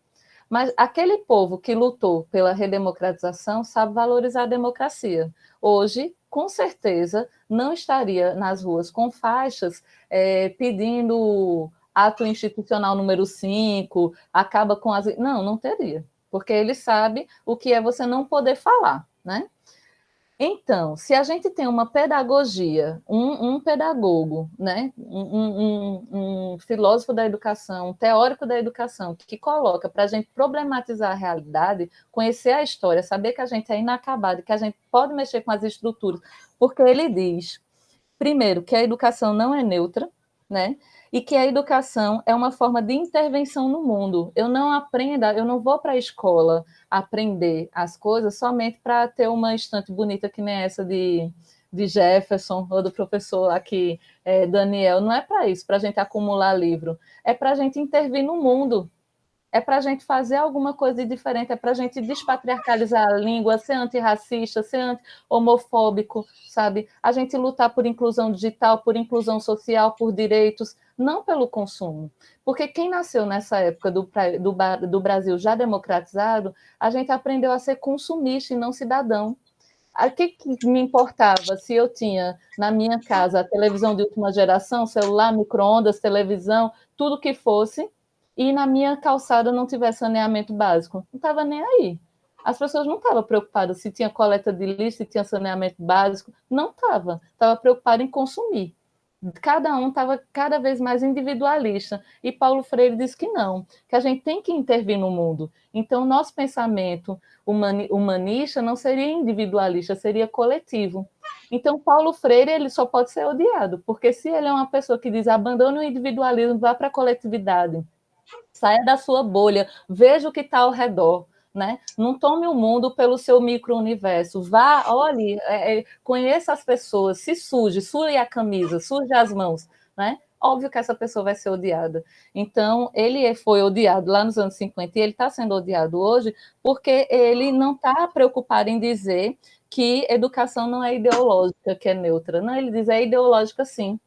Mas aquele povo que lutou pela redemocratização sabe valorizar a democracia. Hoje, com certeza, não estaria nas ruas com faixas pedindo ato institucional número 5, acaba com as... Não teria, porque ele sabe o que é você não poder falar, né? Então, se a gente tem uma pedagogia, um pedagogo, né, um filósofo da educação, um teórico da educação, que coloca para a gente problematizar a realidade, conhecer a história, saber que a gente é inacabado, que a gente pode mexer com as estruturas, porque ele diz, primeiro, que a educação não é neutra, né? E que a educação é uma forma de intervenção no mundo. Eu não vou para a escola aprender as coisas somente para ter uma estante bonita que nem essa de Jefferson, ou do professor aqui, Daniel. Não é para isso, para a gente acumular livro. É para a gente intervir no mundo. É para a gente fazer alguma coisa de diferente, é para a gente despatriarcalizar a língua, ser antirracista, ser anti-homofóbico, sabe? A gente lutar por inclusão digital, por inclusão social, por direitos, não pelo consumo. Porque quem nasceu nessa época do Brasil já democratizado, a gente aprendeu a ser consumista e não cidadão. O que me importava se eu tinha na minha casa a televisão de última geração, celular, micro-ondas, televisão, tudo que fosse, e na minha calçada não tivesse saneamento básico? Não estava nem aí. As pessoas não estavam preocupadas se tinha coleta de lixo, se tinha saneamento básico. Não estava. Estava preocupada em consumir. Cada um estava cada vez mais individualista. E Paulo Freire disse que não, que a gente tem que intervir no mundo. Então, nosso pensamento humanista não seria individualista, seria coletivo. Então, Paulo Freire ele só pode ser odiado, porque se ele é uma pessoa que diz abandone o individualismo, vá para a coletividade, saia da sua bolha, veja o que está ao redor, né? Não tome o mundo pelo seu micro-universo, vá, olhe, conheça as pessoas, se suje a camisa, suje as mãos, né? Óbvio que essa pessoa vai ser odiada. Então, ele foi odiado lá nos anos 50 e ele está sendo odiado hoje porque ele não está preocupado em dizer que educação não é ideológica, que é neutra. Não, ele diz é ideológica sim.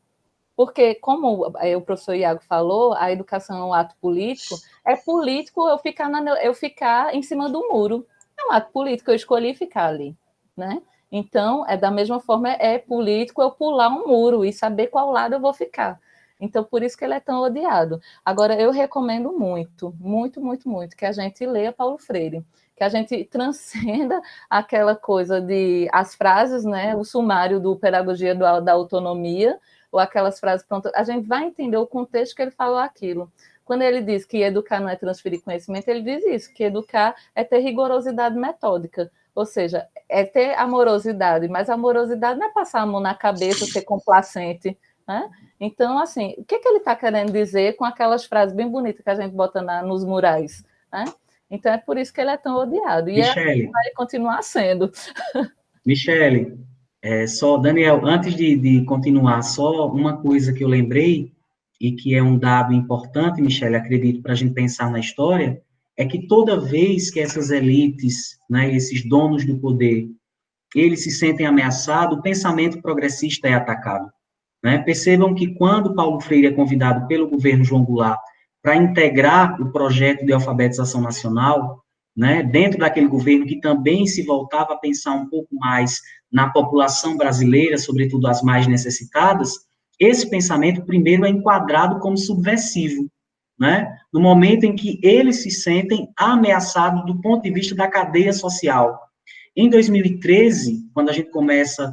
Porque, como o professor Iago falou, a educação é um ato político, é político eu ficar em cima do muro. É um ato político, eu escolhi ficar ali, né? Então, da mesma forma, é político eu pular um muro e saber qual lado eu vou ficar. Então, por isso que ele é tão odiado. Agora, eu recomendo muito, muito, muito, muito, que a gente leia Paulo Freire, que a gente transcenda aquela coisa de as frases, né? O sumário do Pedagogia da Autonomia, ou aquelas frases prontas, a gente vai entender o contexto que ele falou aquilo. Quando ele diz que educar não é transferir conhecimento, ele diz isso, que educar é ter rigorosidade metódica, ou seja, é ter amorosidade, mas amorosidade não é passar a mão na cabeça, ser complacente, né? Então, assim, o que ele está querendo dizer com aquelas frases bem bonitas que a gente bota nos murais, né? Então, é por isso que ele é tão odiado, e Michele, vai continuar sendo. Michele, Daniel, antes de continuar, só uma coisa que eu lembrei, e que é um dado importante, Michele, acredito, para a gente pensar na história, é que toda vez que essas elites, né, esses donos do poder, eles se sentem ameaçados, o pensamento progressista é atacado, né? Percebam que quando Paulo Freire é convidado pelo governo João Goulart para integrar o projeto de alfabetização nacional, né, dentro daquele governo que também se voltava a pensar um pouco mais na população brasileira, sobretudo as mais necessitadas, esse pensamento primeiro é enquadrado como subversivo, né? No momento em que eles se sentem ameaçados do ponto de vista da cadeia social. Em 2013, quando a gente começa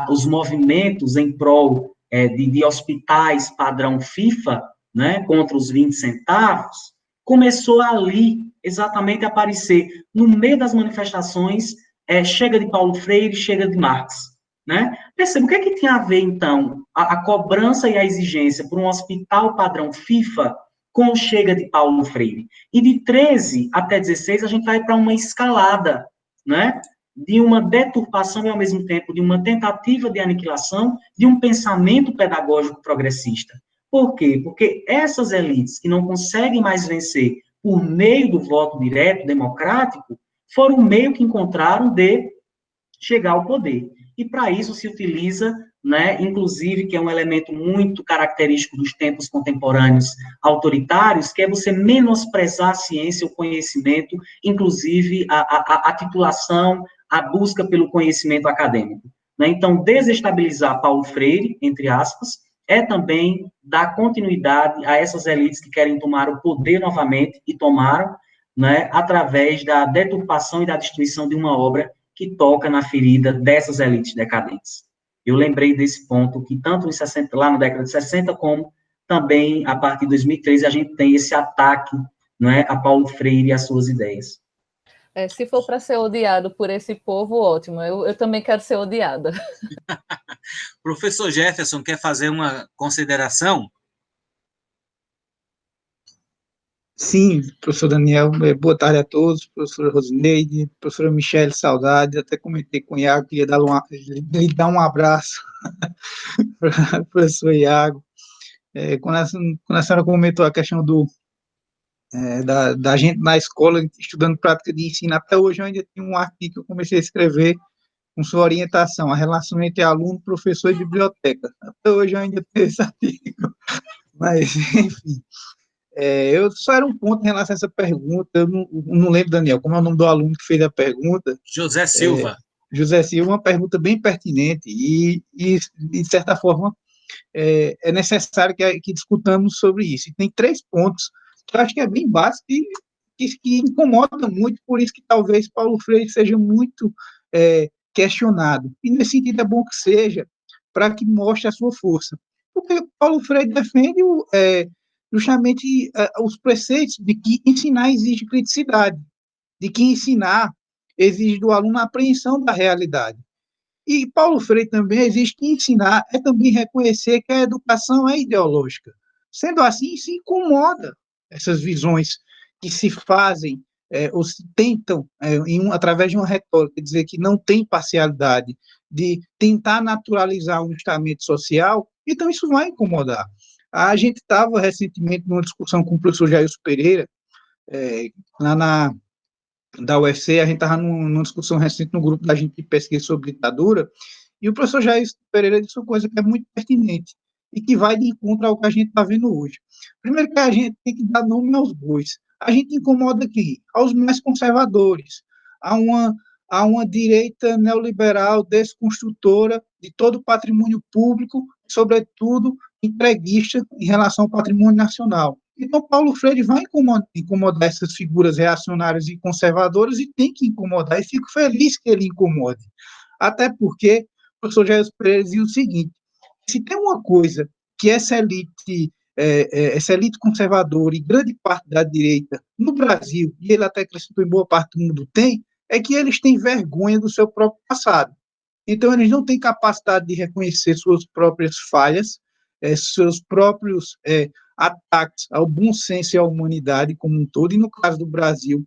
os movimentos em prol de hospitais padrão FIFA, né, contra os 20 centavos, começou ali exatamente a aparecer, no meio das manifestações, chega de Paulo Freire, chega de Marx. Né? Perceba, o que é que tinha a ver, então, a cobrança e a exigência por um hospital padrão FIFA com o chega de Paulo Freire? E de 13 até 16, a gente vai para uma escalada, né? De uma deturpação e, ao mesmo tempo, de uma tentativa de aniquilação de um pensamento pedagógico progressista. Por quê? Porque essas elites que não conseguem mais vencer por meio do voto direto, democrático, foram o meio que encontraram de chegar ao poder. E para isso se utiliza, né, inclusive, que é um elemento muito característico dos tempos contemporâneos autoritários, que é você menosprezar a ciência, o conhecimento, inclusive a titulação, a busca pelo conhecimento acadêmico. Né? Então, desestabilizar Paulo Freire, entre aspas, é também dar continuidade a essas elites que querem tomar o poder novamente, e tomaram, né, através da deturpação e da destruição de uma obra que toca na ferida dessas elites decadentes. Eu lembrei desse ponto que tanto lá na década de 60, como também a partir de 2013, a gente tem esse ataque, não é, a Paulo Freire e as suas ideias. Se for para ser odiado por esse povo, ótimo. Eu também quero ser odiada. Professor Jefferson, quer fazer uma consideração? Sim, professor Daniel, boa tarde a todos, professora Rosineide, professora Michele, saudade, até comentei com o Iago que ia lhe dar um abraço para o professor Iago. Quando a senhora comentou a questão da gente na escola, estudando prática de ensino, até hoje eu ainda tenho um artigo que eu comecei a escrever com sua orientação, a relação entre aluno, professor e biblioteca. Até hoje eu ainda tenho esse artigo, mas, enfim. Eu só era um ponto em relação a essa pergunta, eu não lembro, Daniel, como é o nome do aluno que fez a pergunta. José Silva. José Silva, uma pergunta bem pertinente e de certa forma, é necessário que discutamos sobre isso. E tem 3 pontos que eu acho que é bem básico e que incomoda muito, por isso que talvez Paulo Freire seja muito questionado. E nesse sentido é bom que seja, para que mostre a sua força. Porque Paulo Freire defende justamente os preceitos de que ensinar exige criticidade, de que ensinar exige do aluno a apreensão da realidade. E Paulo Freire também exige que ensinar é também reconhecer que a educação é ideológica. Sendo assim, se incomoda essas visões que se fazem ou se tentam, através de uma retórica, dizer que não tem parcialidade, de tentar naturalizar um estamento social, então isso vai incomodar. A gente estava recentemente numa discussão com o professor Jailson Pereira, lá da UFC, a gente estava numa discussão recente no grupo da gente de pesquisa sobre ditadura, e o professor Jailson Pereira disse uma coisa que é muito pertinente, e que vai de encontro ao que a gente está vendo hoje. Primeiro que a gente tem que dar nome aos bois. A gente incomoda aqui aos mais conservadores, a uma direita neoliberal desconstrutora de todo o patrimônio público, sobretudo entreguista em relação ao patrimônio nacional. Então, Paulo Freire vai incomodar essas figuras reacionárias e conservadoras e tem que incomodar, e fico feliz que ele incomode. Até porque o professor Jair Pereira dizia o seguinte: se tem uma coisa que essa elite conservadora e grande parte da direita no Brasil, e ele até acrescentou em boa parte do mundo tem, é que eles têm vergonha do seu próprio passado. Então, eles não têm capacidade de reconhecer suas próprias falhas, seus próprios ataques ao bom senso e à humanidade como um todo, e no caso do Brasil,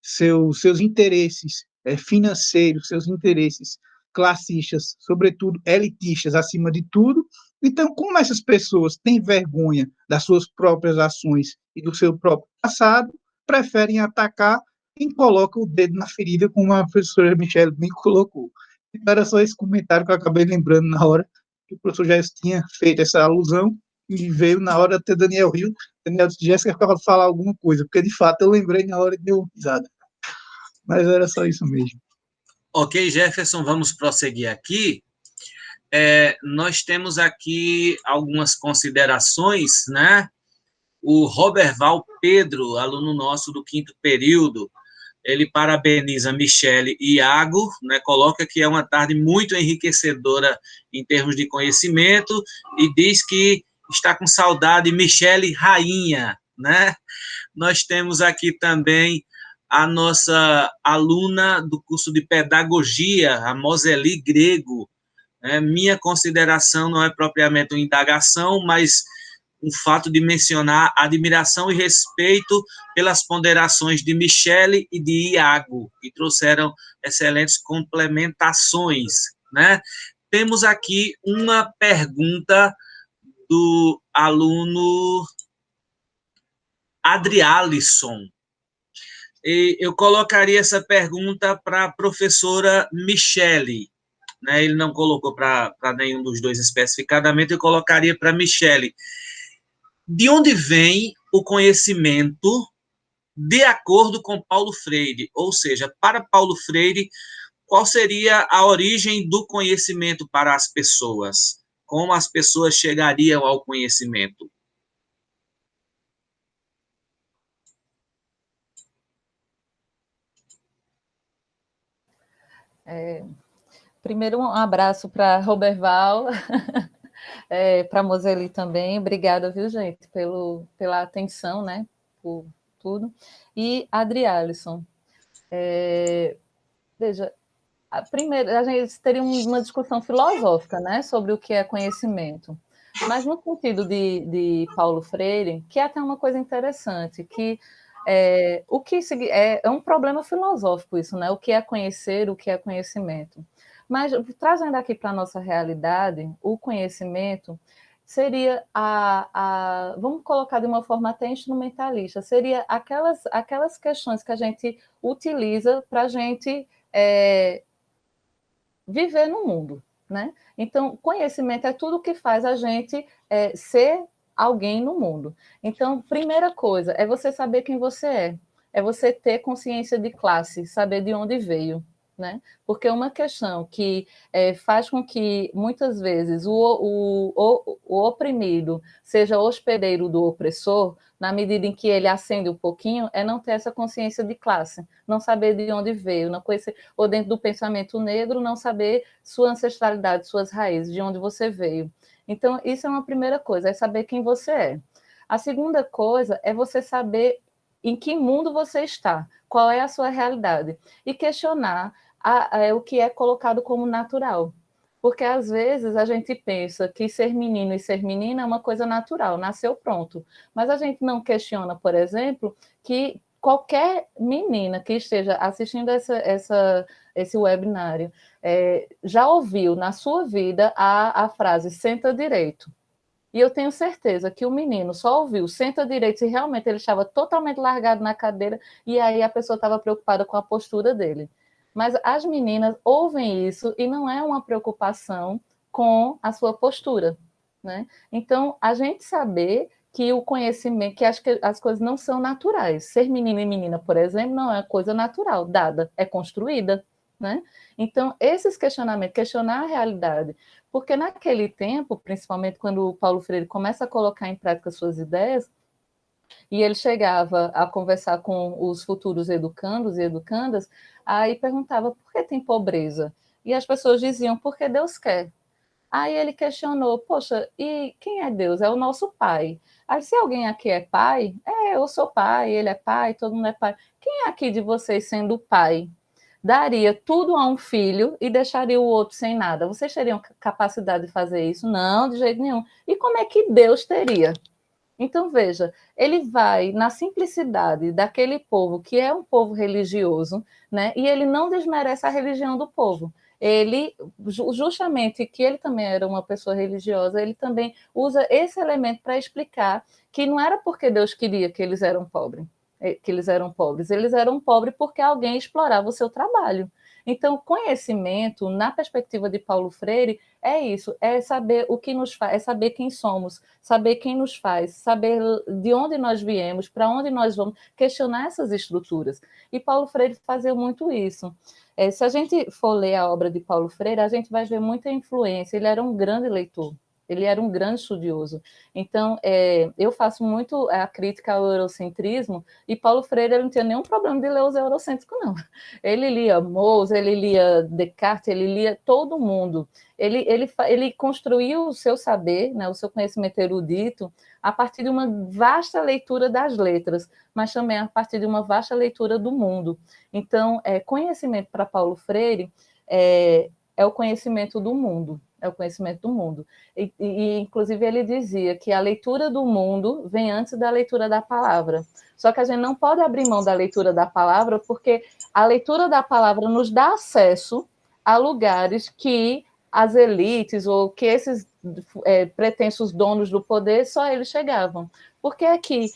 seus interesses financeiros, seus interesses classistas, sobretudo elitistas, acima de tudo. Então, como essas pessoas têm vergonha das suas próprias ações e do seu próprio passado, preferem atacar quem coloca o dedo na ferida, como a professora Michele bem colocou. Então, era só esse comentário que eu acabei lembrando na hora, que o professor já tinha feito essa alusão e veio na hora até Daniel Rio. Daniel disse, Jéssica, ficava falar alguma coisa, porque de fato eu lembrei na hora e deu uma risada. Mas era só isso mesmo. Ok, Jefferson, vamos prosseguir aqui. Nós temos aqui algumas considerações, né? O Roberval Pedro, aluno nosso do 5º período, ele parabeniza Michele e Iago, né, coloca que é uma tarde muito enriquecedora em termos de conhecimento e diz que está com saudade Michele Rainha, né? Nós temos aqui também a nossa aluna do curso de Pedagogia, a Moseli Grego. Minha consideração não é propriamente uma indagação, mas o fato de mencionar admiração e respeito pelas ponderações de Michele e de Iago, que trouxeram excelentes complementações, né? Temos aqui uma pergunta do aluno Adrialisson. E eu colocaria essa pergunta para a professora Michele, né? Ele não colocou para nenhum dos dois especificadamente, eu colocaria para Michele. De onde vem o conhecimento de acordo com Paulo Freire? Ou seja, para Paulo Freire, qual seria a origem do conhecimento para as pessoas? Como as pessoas chegariam ao conhecimento? Primeiro, um abraço para Roberval, para a Moseli também. Obrigada, viu, gente, pela atenção, né, por tudo. E Adrialisson. Veja, primeiro, a gente teria uma discussão filosófica, né, sobre o que é conhecimento. Mas no sentido de Paulo Freire, que é até uma coisa interessante, que o que é um problema filosófico isso, né? O que é conhecer, o que é conhecimento. Mas trazendo aqui para a nossa realidade, o conhecimento seria vamos colocar de uma forma até instrumentalista, seria aquelas questões que a gente utiliza para a gente viver no mundo, né? Então, conhecimento é tudo que faz a gente ser alguém no mundo. Então, primeira coisa é você saber quem você é você ter consciência de classe, saber de onde veio, né? Porque uma questão que faz com que, muitas vezes, o oprimido seja hospedeiro do opressor, na medida em que ele ascende um pouquinho, é não ter essa consciência de classe, não saber de onde veio, não conhecer, ou dentro do pensamento negro, não saber sua ancestralidade, suas raízes, de onde você veio. Então, isso é uma primeira coisa, é saber quem você é. A segunda coisa é você saber em que mundo você está, qual é a sua realidade, e questionar o que é colocado como natural. Porque, às vezes, a gente pensa que ser menino e ser menina é uma coisa natural, nasceu pronto. Mas a gente não questiona, por exemplo, que qualquer menina que esteja assistindo esse webinário já ouviu na sua vida a frase senta direito. E eu tenho certeza que o menino só ouviu senta direito se realmente ele estava totalmente largado na cadeira e aí a pessoa estava preocupada com a postura dele. Mas as meninas ouvem isso e não é uma preocupação com a sua postura, né? Então, a gente saber que o conhecimento, que as coisas não são naturais. Ser menino e menina, por exemplo, não é coisa natural, dada, é construída, né? Então, esses questionamentos, questionar a realidade, porque naquele tempo, principalmente quando o Paulo Freire começa a colocar em prática suas ideias, e ele chegava a conversar com os futuros educandos e educandas, aí perguntava por que tem pobreza? E as pessoas diziam, porque Deus quer. Aí ele questionou, poxa, e quem é Deus? É o nosso pai. Aí se alguém aqui é pai, eu sou pai, ele é pai, todo mundo é pai. Quem é aqui de vocês sendo pai daria tudo a um filho e deixaria o outro sem nada? Vocês teriam capacidade de fazer isso? Não, de jeito nenhum. E como é que Deus teria? Então, veja, ele vai na simplicidade daquele povo, que é um povo religioso, né? E ele não desmerece a religião do povo. Ele, justamente que ele também era uma pessoa religiosa, ele também usa esse elemento para explicar que não era porque Deus queria que eles eram pobres, eles eram pobres porque alguém explorava o seu trabalho. Então, conhecimento, na perspectiva de Paulo Freire, é isso, é saber o que nos faz, é saber quem somos, saber quem nos faz, saber de onde nós viemos, para onde nós vamos, questionar essas estruturas. E Paulo Freire fazia muito isso. Se a gente for ler a obra de Paulo Freire, a gente vai ver muita influência. Ele era um grande leitor, ele era um grande estudioso. Então, eu faço muito a crítica ao eurocentrismo, e Paulo Freire ele não tinha nenhum problema de ler os eurocêntricos, não. Ele lia Mauss, ele lia Descartes, ele lia todo mundo. Ele construiu o seu saber, né, o seu conhecimento erudito, a partir de uma vasta leitura das letras, mas também a partir de uma vasta leitura do mundo. Então, conhecimento para Paulo Freire é o conhecimento do mundo. É o conhecimento do mundo. Inclusive, ele dizia que a leitura do mundo vem antes da leitura da palavra. Só que a gente não pode abrir mão da leitura da palavra, porque a leitura da palavra nos dá acesso a lugares que as elites ou que esses pretensos donos do poder, só eles chegavam. Por que é que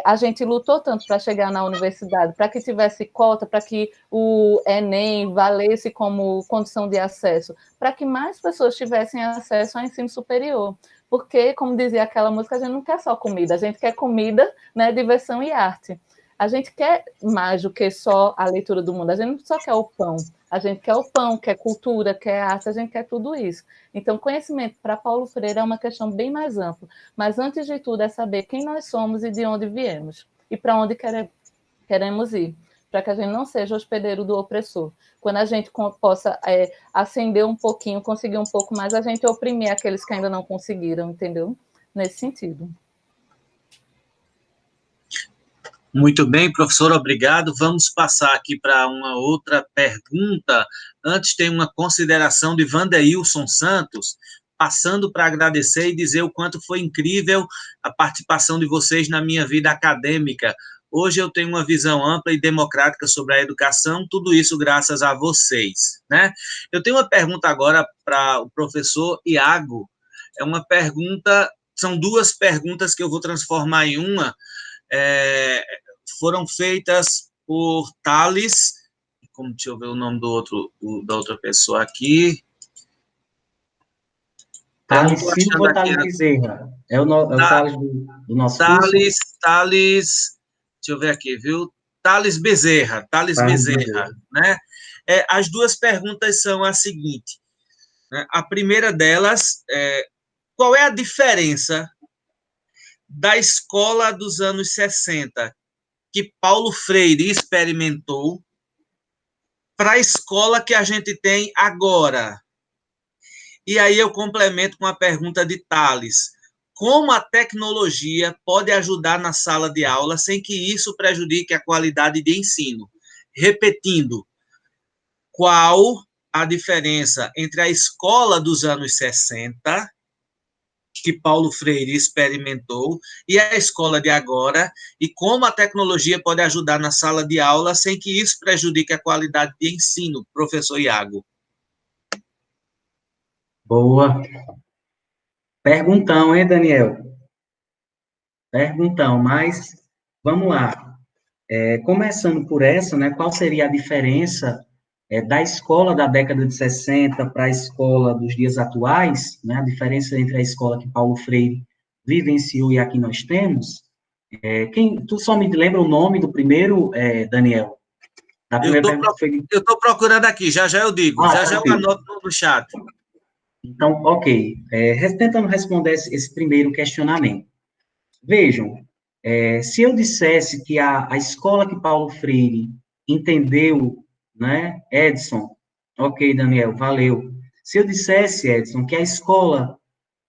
a gente lutou tanto para chegar na universidade, para que tivesse cota, para que o Enem valesse como condição de acesso, para que mais pessoas tivessem acesso ao ensino superior? Porque, como dizia aquela música, a gente não quer só comida, a gente quer comida, né, diversão e arte. A gente quer mais do que só a leitura do mundo, a gente não só quer o pão, a gente quer o pão, quer cultura, quer arte, a gente quer tudo isso. Então, conhecimento para Paulo Freire é uma questão bem mais ampla, mas antes de tudo é saber quem nós somos e de onde viemos, e para onde queremos ir, para que a gente não seja hospedeiro do opressor. Quando a gente possa ascender um pouquinho, conseguir um pouco mais, a gente oprimir aqueles que ainda não conseguiram, entendeu? Nesse sentido. Muito bem, professor, obrigado. Vamos passar aqui para uma outra pergunta. Antes, tem uma consideração de Wanderilson Santos, passando para agradecer e dizer o quanto foi incrível a participação de vocês na minha vida acadêmica. Hoje eu tenho uma visão ampla e democrática sobre a educação, tudo isso graças a vocês, né? Eu tenho uma pergunta agora para o professor Iago. É uma pergunta, são duas perguntas que eu vou transformar em uma. Foram feitas por Thales, deixa eu ver o nome da outra pessoa aqui. Thales Silva ou Thales Bezerra? É o Thales do nosso curso? Thales, deixa eu ver aqui, viu? Thales Bezerra, né? As duas perguntas são as seguintes. Né? A primeira delas qual é a diferença da escola dos anos 60, que Paulo Freire experimentou, para a escola que a gente tem agora? E aí eu complemento com a pergunta de Thales. Como a tecnologia pode ajudar na sala de aula sem que isso prejudique a qualidade de ensino? Repetindo, qual a diferença entre a escola dos anos 60, que Paulo Freire experimentou, e a escola de agora, e como a tecnologia pode ajudar na sala de aula sem que isso prejudique a qualidade de ensino, professor Iago? Boa. Perguntão, hein, Daniel? Perguntão, mas vamos lá. Começando por essa, né, qual seria a diferença da escola da década de 60 para a escola dos dias atuais, né, a diferença entre a escola que Paulo Freire vivenciou e a que nós temos? Tu só me lembra o nome do primeiro, Daniel? Da primeira pergunta foi... Eu estou procurando aqui, já eu digo, já eu anoto no chat. Então, ok. Tentando responder esse primeiro questionamento. Vejam, se eu dissesse que a escola que Paulo Freire entendeu, né, Edson, ok, Daniel, valeu. Se eu dissesse, Edson, que a escola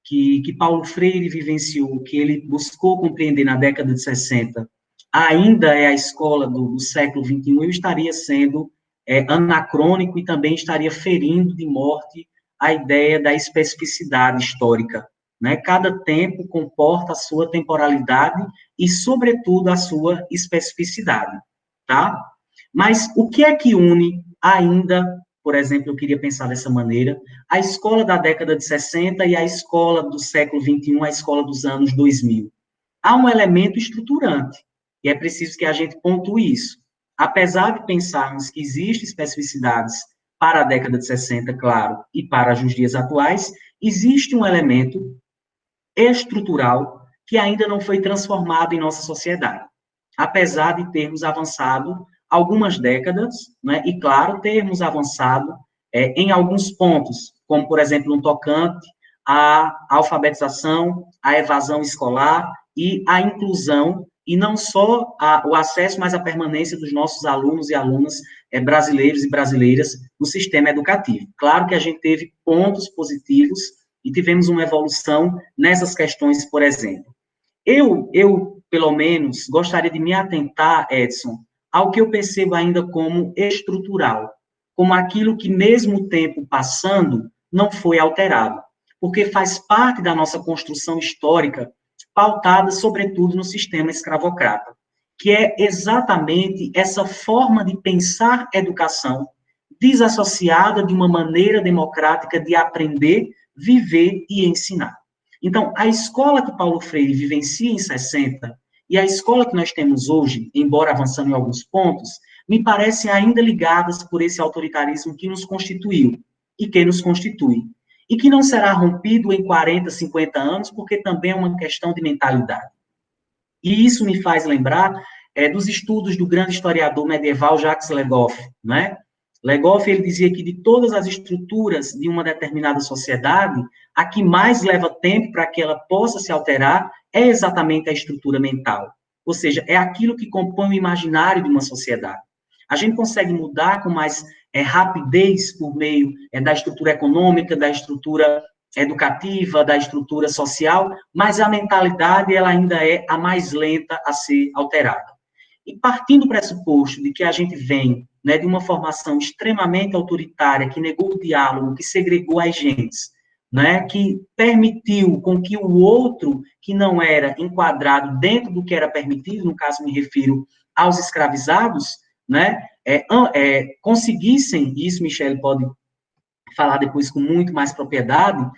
que Paulo Freire vivenciou, que ele buscou compreender na década de 60, ainda é a escola do século XXI, eu estaria sendo anacrônico e também estaria ferindo de morte a ideia da especificidade histórica, né? Cada tempo comporta a sua temporalidade e, sobretudo, a sua especificidade, tá? Mas o que é que une ainda, por exemplo, eu queria pensar dessa maneira, a escola da década de 60 e a escola do século XXI, a escola dos anos 2000? Há um elemento estruturante, e é preciso que a gente pontue isso. Apesar de pensarmos que existem especificidades para a década de 60, claro, e para os dias atuais, existe um elemento estrutural que ainda não foi transformado em nossa sociedade, apesar de termos avançado algumas décadas, né, e, claro, termos avançado em alguns pontos, como, por exemplo, no tocante à alfabetização, à evasão escolar e à inclusão, e não só o acesso, mas a permanência dos nossos alunos e alunas brasileiros e brasileiras no sistema educativo. Claro que a gente teve pontos positivos e tivemos uma evolução nessas questões, por exemplo. Eu, pelo menos, gostaria de me atentar, Edson, ao que eu percebo ainda como estrutural, como aquilo que, mesmo o tempo passando, não foi alterado, porque faz parte da nossa construção histórica, pautada, sobretudo, no sistema escravocrata, que é exatamente essa forma de pensar educação desassociada de uma maneira democrática de aprender, viver e ensinar. Então, a escola que Paulo Freire vivencia em 60 e a escola que nós temos hoje, embora avançando em alguns pontos, me parecem ainda ligadas por esse autoritarismo que nos constituiu e que nos constitui. E que não será rompido em 40, 50 anos, porque também é uma questão de mentalidade. E isso me faz lembrar dos estudos do grande historiador medieval Jacques Legoff, né? Legoff, ele dizia que de todas as estruturas de uma determinada sociedade, a que mais leva tempo para que ela possa se alterar é exatamente a estrutura mental. Ou seja, é aquilo que compõe o imaginário de uma sociedade. A gente consegue mudar com mais rapidez por meio da estrutura econômica, da estrutura educativa, da estrutura social, mas a mentalidade ela ainda é a mais lenta a ser alterada. E partindo do pressuposto de que a gente vem de uma formação extremamente autoritária, que negou o diálogo, que segregou as gentes, que permitiu com que o outro, que não era enquadrado dentro do que era permitido, no caso me refiro aos escravizados, conseguissem, e isso Michele pode falar depois com muito mais propriedade,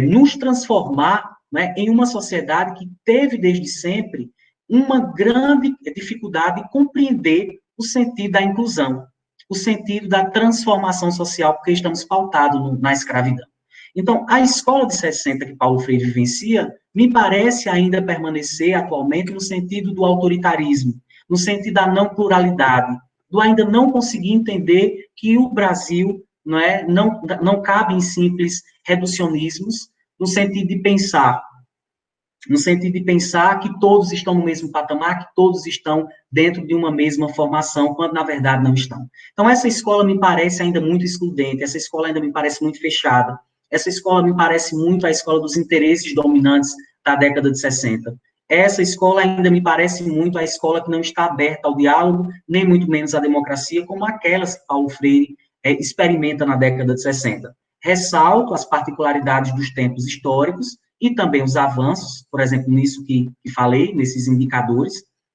nos transformar em uma sociedade que teve desde sempre uma grande dificuldade em compreender o sentido da inclusão, o sentido da transformação social, porque estamos pautados na escravidão. Então, a escola de 60 que Paulo Freire vivencia, me parece ainda permanecer atualmente no sentido do autoritarismo, no sentido da não pluralidade, do ainda não conseguir entender que o Brasil não cabe em simples reducionismos, no sentido de pensar que todos estão no mesmo patamar, que todos estão dentro de uma mesma formação, quando na verdade não estão. Então, essa escola me parece ainda muito excludente, essa escola ainda me parece muito fechada, essa escola me parece muito a escola dos interesses dominantes da década de 60. Essa escola ainda me parece muito a escola que não está aberta ao diálogo, nem muito menos à democracia, como aquelas que Paulo Freire experimenta na década de 60. Ressalto as particularidades dos tempos históricos e também os avanços, por exemplo, nisso que falei, nesses indicadores,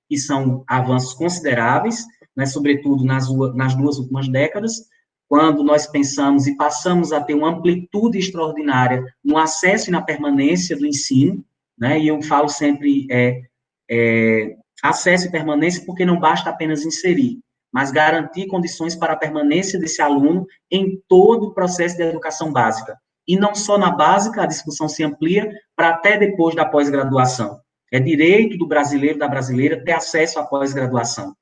que são avanços consideráveis, sobretudo nas duas últimas décadas, quando nós pensamos e passamos a ter uma amplitude extraordinária no acesso e na permanência do ensino, e eu falo sempre acesso e permanência porque não basta apenas inserir, mas garantir condições para a permanência desse aluno em todo o processo de educação básica. E não só na básica, a discussão se amplia para até depois da pós-graduação. É direito do brasileiro, da brasileira, ter acesso à pós-graduação,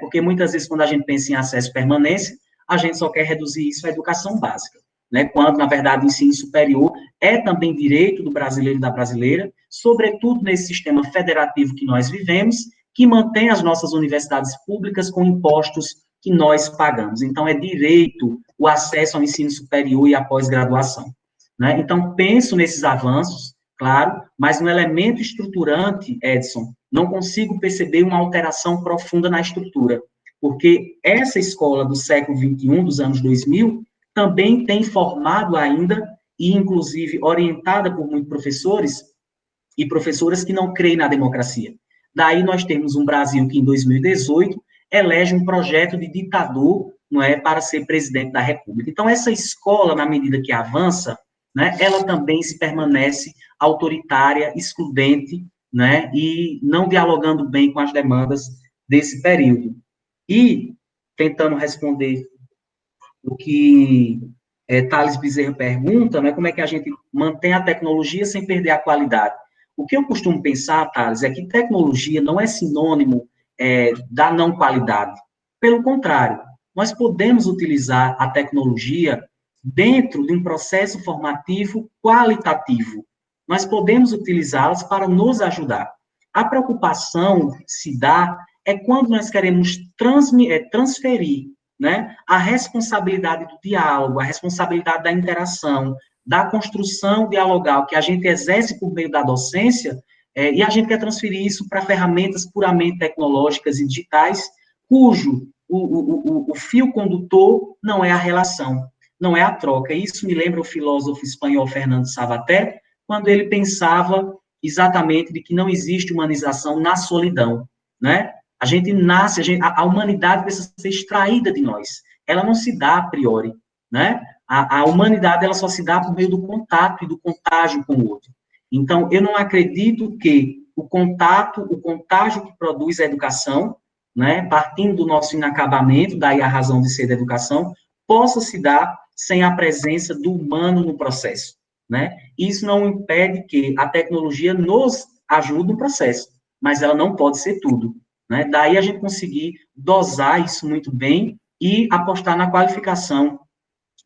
porque muitas vezes, quando a gente pensa em acesso e permanência, a gente só quer reduzir isso à educação básica, quando, na verdade, o ensino superior é também direito do brasileiro e da brasileira, sobretudo nesse sistema federativo que nós vivemos, que mantém as nossas universidades públicas com impostos que nós pagamos. Então, é direito o acesso ao ensino superior e à pós-graduação. Então, penso nesses avanços, claro, mas no elemento estruturante, Edson, não consigo perceber uma alteração profunda na estrutura, porque essa escola do século XXI, dos anos 2000, também tem formado ainda, e inclusive orientada por muitos professores e professoras que não creem na democracia. Daí nós temos um Brasil que, em 2018, elege um projeto de ditador, para ser presidente da República. Então, essa escola, na medida que avança, ela também se permanece autoritária, excludente, e não dialogando bem com as demandas desse período. E, tentando responder o que Thales Bezerra pergunta, né, como é que a gente mantém a tecnologia sem perder a qualidade. O que eu costumo pensar, Thales, é que tecnologia não é sinônimo da não qualidade. Pelo contrário, nós podemos utilizar a tecnologia dentro de um processo formativo qualitativo. Nós podemos utilizá-las para nos ajudar. A preocupação se dá quando nós queremos transferir, né, a responsabilidade do diálogo, a responsabilidade da interação, da construção dialogal que a gente exerce por meio da docência, e a gente quer transferir isso para ferramentas puramente tecnológicas e digitais, cujo o fio condutor não é a relação, não é a troca. Isso me lembra o filósofo espanhol Fernando Savater, quando ele pensava exatamente de que não existe humanização na solidão, né? A gente nasce, a humanidade precisa ser extraída de nós. Ela não se dá a priori, né? A humanidade, ela só se dá por meio do contato e do contágio com o outro. Então, eu não acredito que o contágio que produz a educação, né, partindo do nosso inacabamento, daí a razão de ser da educação, possa se dar sem a presença do humano no processo, né? Isso não impede que a tecnologia nos ajude no processo, mas ela não pode ser tudo, né? Daí a gente conseguir dosar isso muito bem e apostar na qualificação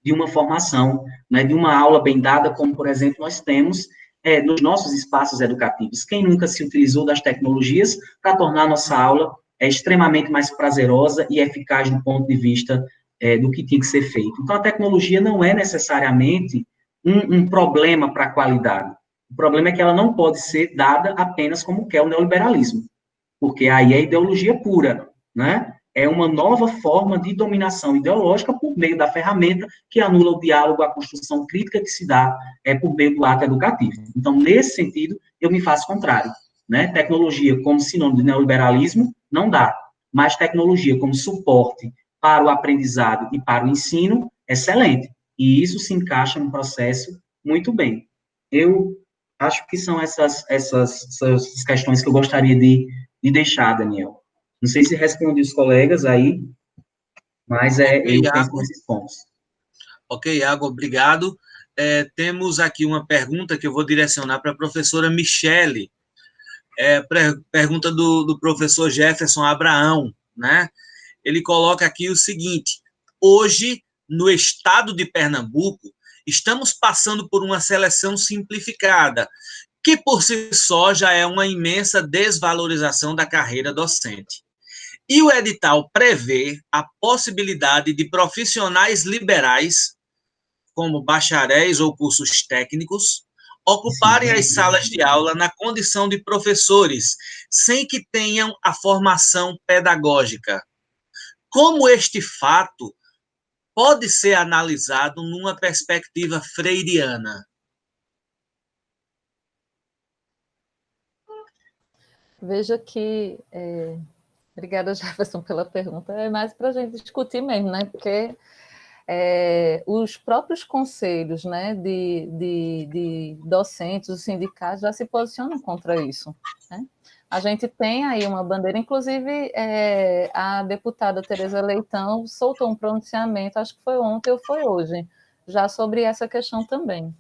de uma formação, né, de uma aula bem dada, como, por exemplo, nós temos nos nossos espaços educativos. Quem nunca se utilizou das tecnologias para tornar a nossa aula extremamente mais prazerosa e eficaz do ponto de vista do que tinha que ser feito. Então, a tecnologia não é necessariamente um problema para a qualidade. O problema é que ela não pode ser dada apenas como quer o neoliberalismo, porque aí é ideologia pura, né? É uma nova forma de dominação ideológica por meio da ferramenta que anula o diálogo, a construção crítica que se dá por meio do ato educativo. Então, nesse sentido, eu me faço contrário, né? Tecnologia como sinônimo de neoliberalismo, não dá, mas tecnologia como suporte para o aprendizado e para o ensino, excelente. E isso se encaixa no processo muito bem. Eu acho que são essas questões que eu gostaria de deixar, Daniel. Não sei se respondi os colegas aí, mas Okay, eu penso nesses pontos. Ok, Iago, obrigado. Temos aqui uma pergunta que eu vou direcionar para a professora Michele. Pergunta do professor Jefferson Abraão, né? Ele coloca aqui o seguinte: hoje, no estado de Pernambuco, estamos passando por uma seleção simplificada, que por si só já é uma imensa desvalorização da carreira docente. E o edital prevê a possibilidade de profissionais liberais, como bacharéis ou cursos técnicos, ocuparem as salas de aula na condição de professores, sem que tenham a formação pedagógica. Como este fato pode ser analisado numa perspectiva freiriana? Veja que, obrigada, Jefferson, pela pergunta, é mais para a gente discutir mesmo, né? Porque os próprios conselhos, né, de docentes, os sindicatos já se posicionam contra isso, né? A gente tem aí uma bandeira, inclusive a deputada Tereza Leitão soltou um pronunciamento, acho que foi ontem ou foi hoje, já sobre essa questão também.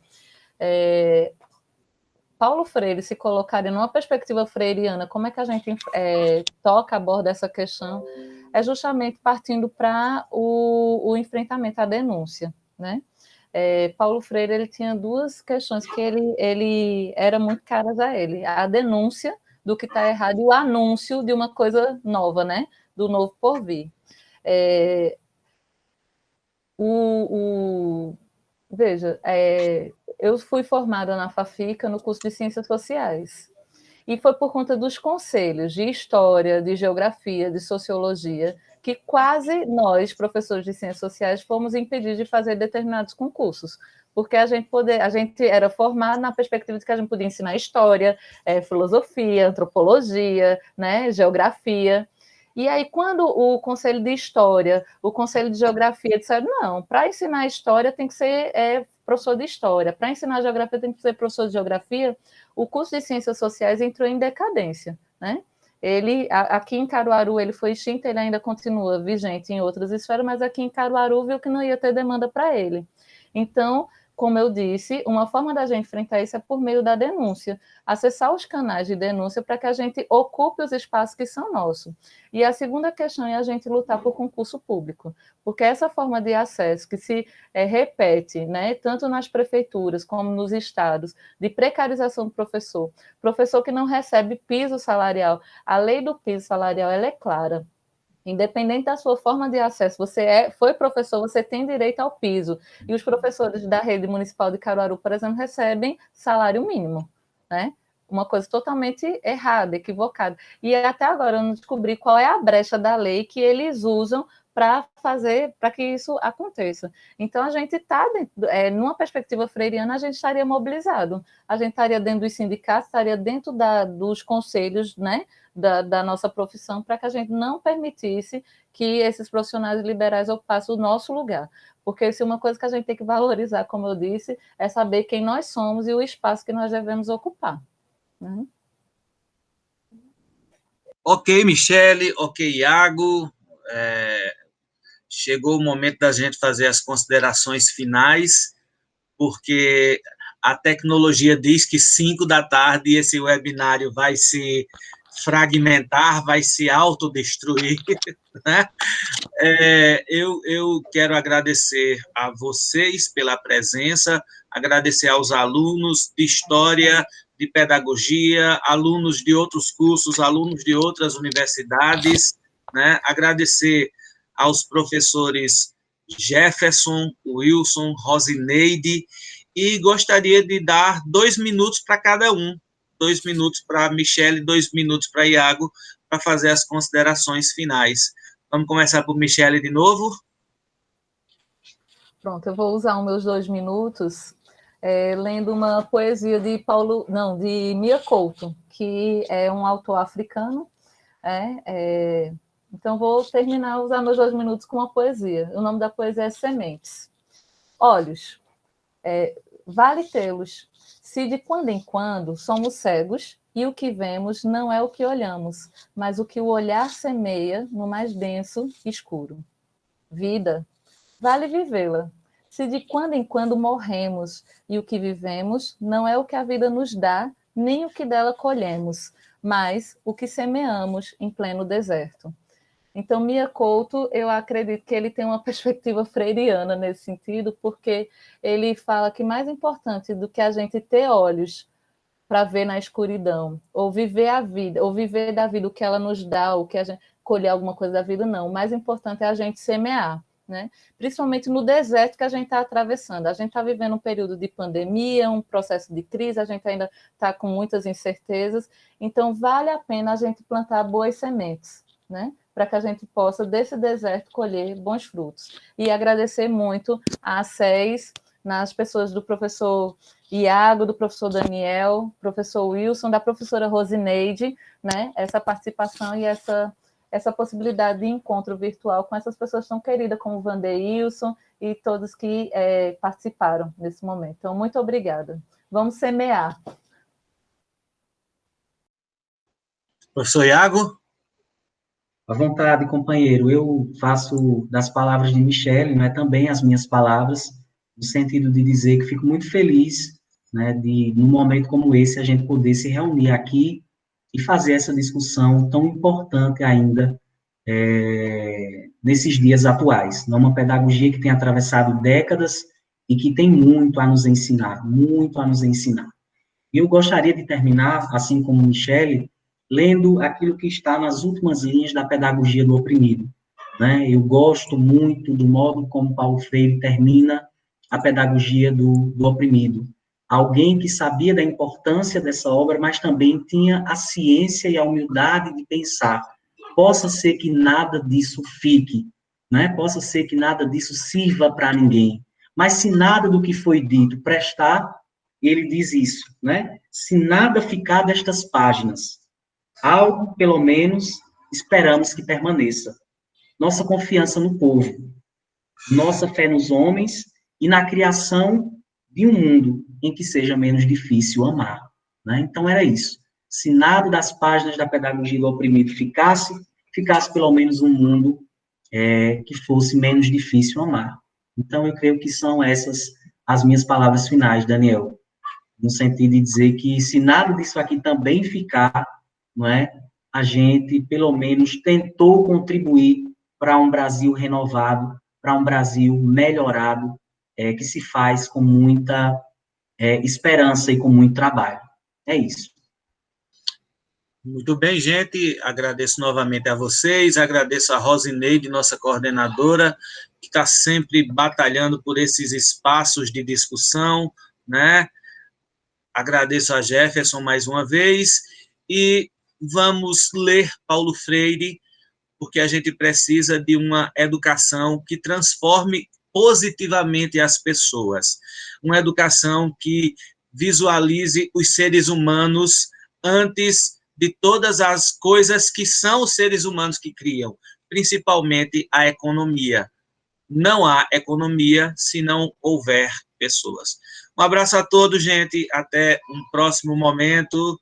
Paulo Freire se colocaria numa perspectiva freiriana, como é que a gente aborda essa questão? É justamente partindo para o enfrentamento à denúncia, né? Paulo Freire ele tinha duas questões que ele era muito caras a ele: a denúncia do que está errado e o anúncio de uma coisa nova, né? Do novo por vir. Veja, eu fui formada na FAFICA no curso de Ciências Sociais. E foi por conta dos conselhos de História, de Geografia, de Sociologia, que quase nós, professores de Ciências Sociais, fomos impedidos de fazer determinados concursos. Porque a gente era formado na perspectiva de que a gente podia ensinar História, Filosofia, Antropologia, né, Geografia. E aí, quando o Conselho de História, o Conselho de Geografia disseram, não, para ensinar História tem que ser professor de História, para ensinar Geografia tem que ser professor de Geografia, o curso de Ciências Sociais entrou em decadência, né? Aqui em Caruaru ele foi extinto, ele ainda continua vigente em outras esferas, mas aqui em Caruaru viu que não ia ter demanda para ele. Então, como eu disse, uma forma da gente enfrentar isso é por meio da denúncia, acessar os canais de denúncia para que a gente ocupe os espaços que são nossos. E a segunda questão é a gente lutar por concurso público, porque essa forma de acesso que se repete, né, tanto nas prefeituras como nos estados, de precarização do professor que não recebe piso salarial. A lei do piso salarial ela é clara. Independente da sua forma de acesso, foi professor, você tem direito ao piso. E os professores da rede municipal de Caruaru, por exemplo, recebem salário mínimo, né? Uma coisa totalmente errada, equivocada. E até agora eu não descobri qual é a brecha da lei que eles usam para que isso aconteça. Então, a gente está, numa perspectiva freiriana, a gente estaria mobilizado. A gente estaria dentro dos sindicatos, estaria dentro dos conselhos, né? Da nossa profissão, para que a gente não permitisse que esses profissionais liberais ocupassem o nosso lugar. Porque se uma coisa que a gente tem que valorizar, como eu disse, é saber quem nós somos e o espaço que nós devemos ocupar. Né? Ok, Michele, ok, Iago. Chegou o momento da gente fazer as considerações finais, porque a tecnologia diz que 5 da tarde esse webinário vai se fragmentar, vai se autodestruir, né? Eu quero agradecer a vocês pela presença, agradecer aos alunos de História, de Pedagogia, alunos de outros cursos, alunos de outras universidades, né? Agradecer aos professores Jefferson, Wilson, Rosineide, e gostaria de dar 2 minutos para cada um, 2 minutos para Michele, 2 minutos para Iago, para fazer as considerações finais. Vamos começar por Michele de novo? Pronto, eu vou usar os meus 2 minutos lendo uma poesia de Mia Couto, que é um autor africano. Então, vou terminar, usar meus 2 minutos com uma poesia. O nome da poesia é Sementes. Olhos, vale tê-los, se de quando em quando somos cegos e o que vemos não é o que olhamos, mas o que o olhar semeia no mais denso escuro. Vida, vale vivê-la, se de quando em quando morremos e o que vivemos não é o que a vida nos dá, nem o que dela colhemos, mas o que semeamos em pleno deserto. Então, Mia Couto, eu acredito que ele tem uma perspectiva freiriana nesse sentido, porque ele fala que mais importante do que a gente ter olhos para ver na escuridão, ou viver a vida, ou viver da vida o que ela nos dá, o que a gente colher alguma coisa da vida, não. O mais importante é a gente semear, né? Principalmente no deserto que a gente está atravessando. A gente está vivendo um período de pandemia, um processo de crise, a gente ainda está com muitas incertezas, então vale a pena a gente plantar boas sementes, né? Para que a gente possa, desse deserto, colher bons frutos. E agradecer muito a SES, nas pessoas do professor Iago, do professor Daniel, professor Wilson, da professora Rosineide, né? Essa participação e essa possibilidade de encontro virtual com essas pessoas tão queridas como o Vandeilson e todos que participaram nesse momento. Então, muito obrigada. Vamos semear. Professor Iago? À vontade, companheiro. Eu faço das palavras de Michele, né, também as minhas palavras, no sentido de dizer que fico muito feliz, né, de, num momento como esse, a gente poder se reunir aqui e fazer essa discussão tão importante ainda nesses dias atuais. Numa pedagogia que tem atravessado décadas e que tem muito a nos ensinar, muito a nos ensinar. E eu gostaria de terminar, assim como Michele, lendo aquilo que está nas últimas linhas da pedagogia do oprimido. Né? Eu gosto muito do modo como Paulo Freire termina a pedagogia do oprimido. Alguém que sabia da importância dessa obra, mas também tinha a ciência e a humildade de pensar, possa ser que nada disso fique, né? Possa ser que nada disso sirva para ninguém, mas se nada do que foi dito prestar, ele diz isso, né? Se nada ficar destas páginas, algo, pelo menos, esperamos que permaneça. Nossa confiança no povo, nossa fé nos homens e na criação de um mundo em que seja menos difícil amar. Né? Então, era isso. se nada das páginas da pedagogia do oprimido ficasse pelo menos um mundo que fosse menos difícil amar. Então, eu creio que são essas as minhas palavras finais, Daniel, no sentido de dizer que se nada disso aqui também ficar, não é, a gente, pelo menos, tentou contribuir para um Brasil renovado, para um Brasil melhorado, que se faz com muita esperança e com muito trabalho. É isso. Muito bem, gente, agradeço novamente a vocês, agradeço a Rosineide, nossa coordenadora, que está sempre batalhando por esses espaços de discussão, né? Agradeço a Jefferson mais uma vez, e vamos ler Paulo Freire, porque a gente precisa de uma educação que transforme positivamente as pessoas, uma educação que visualize os seres humanos antes de todas as coisas que são os seres humanos que criam, principalmente a economia. Não há economia se não houver pessoas. Um abraço a todos, gente. Até um próximo momento.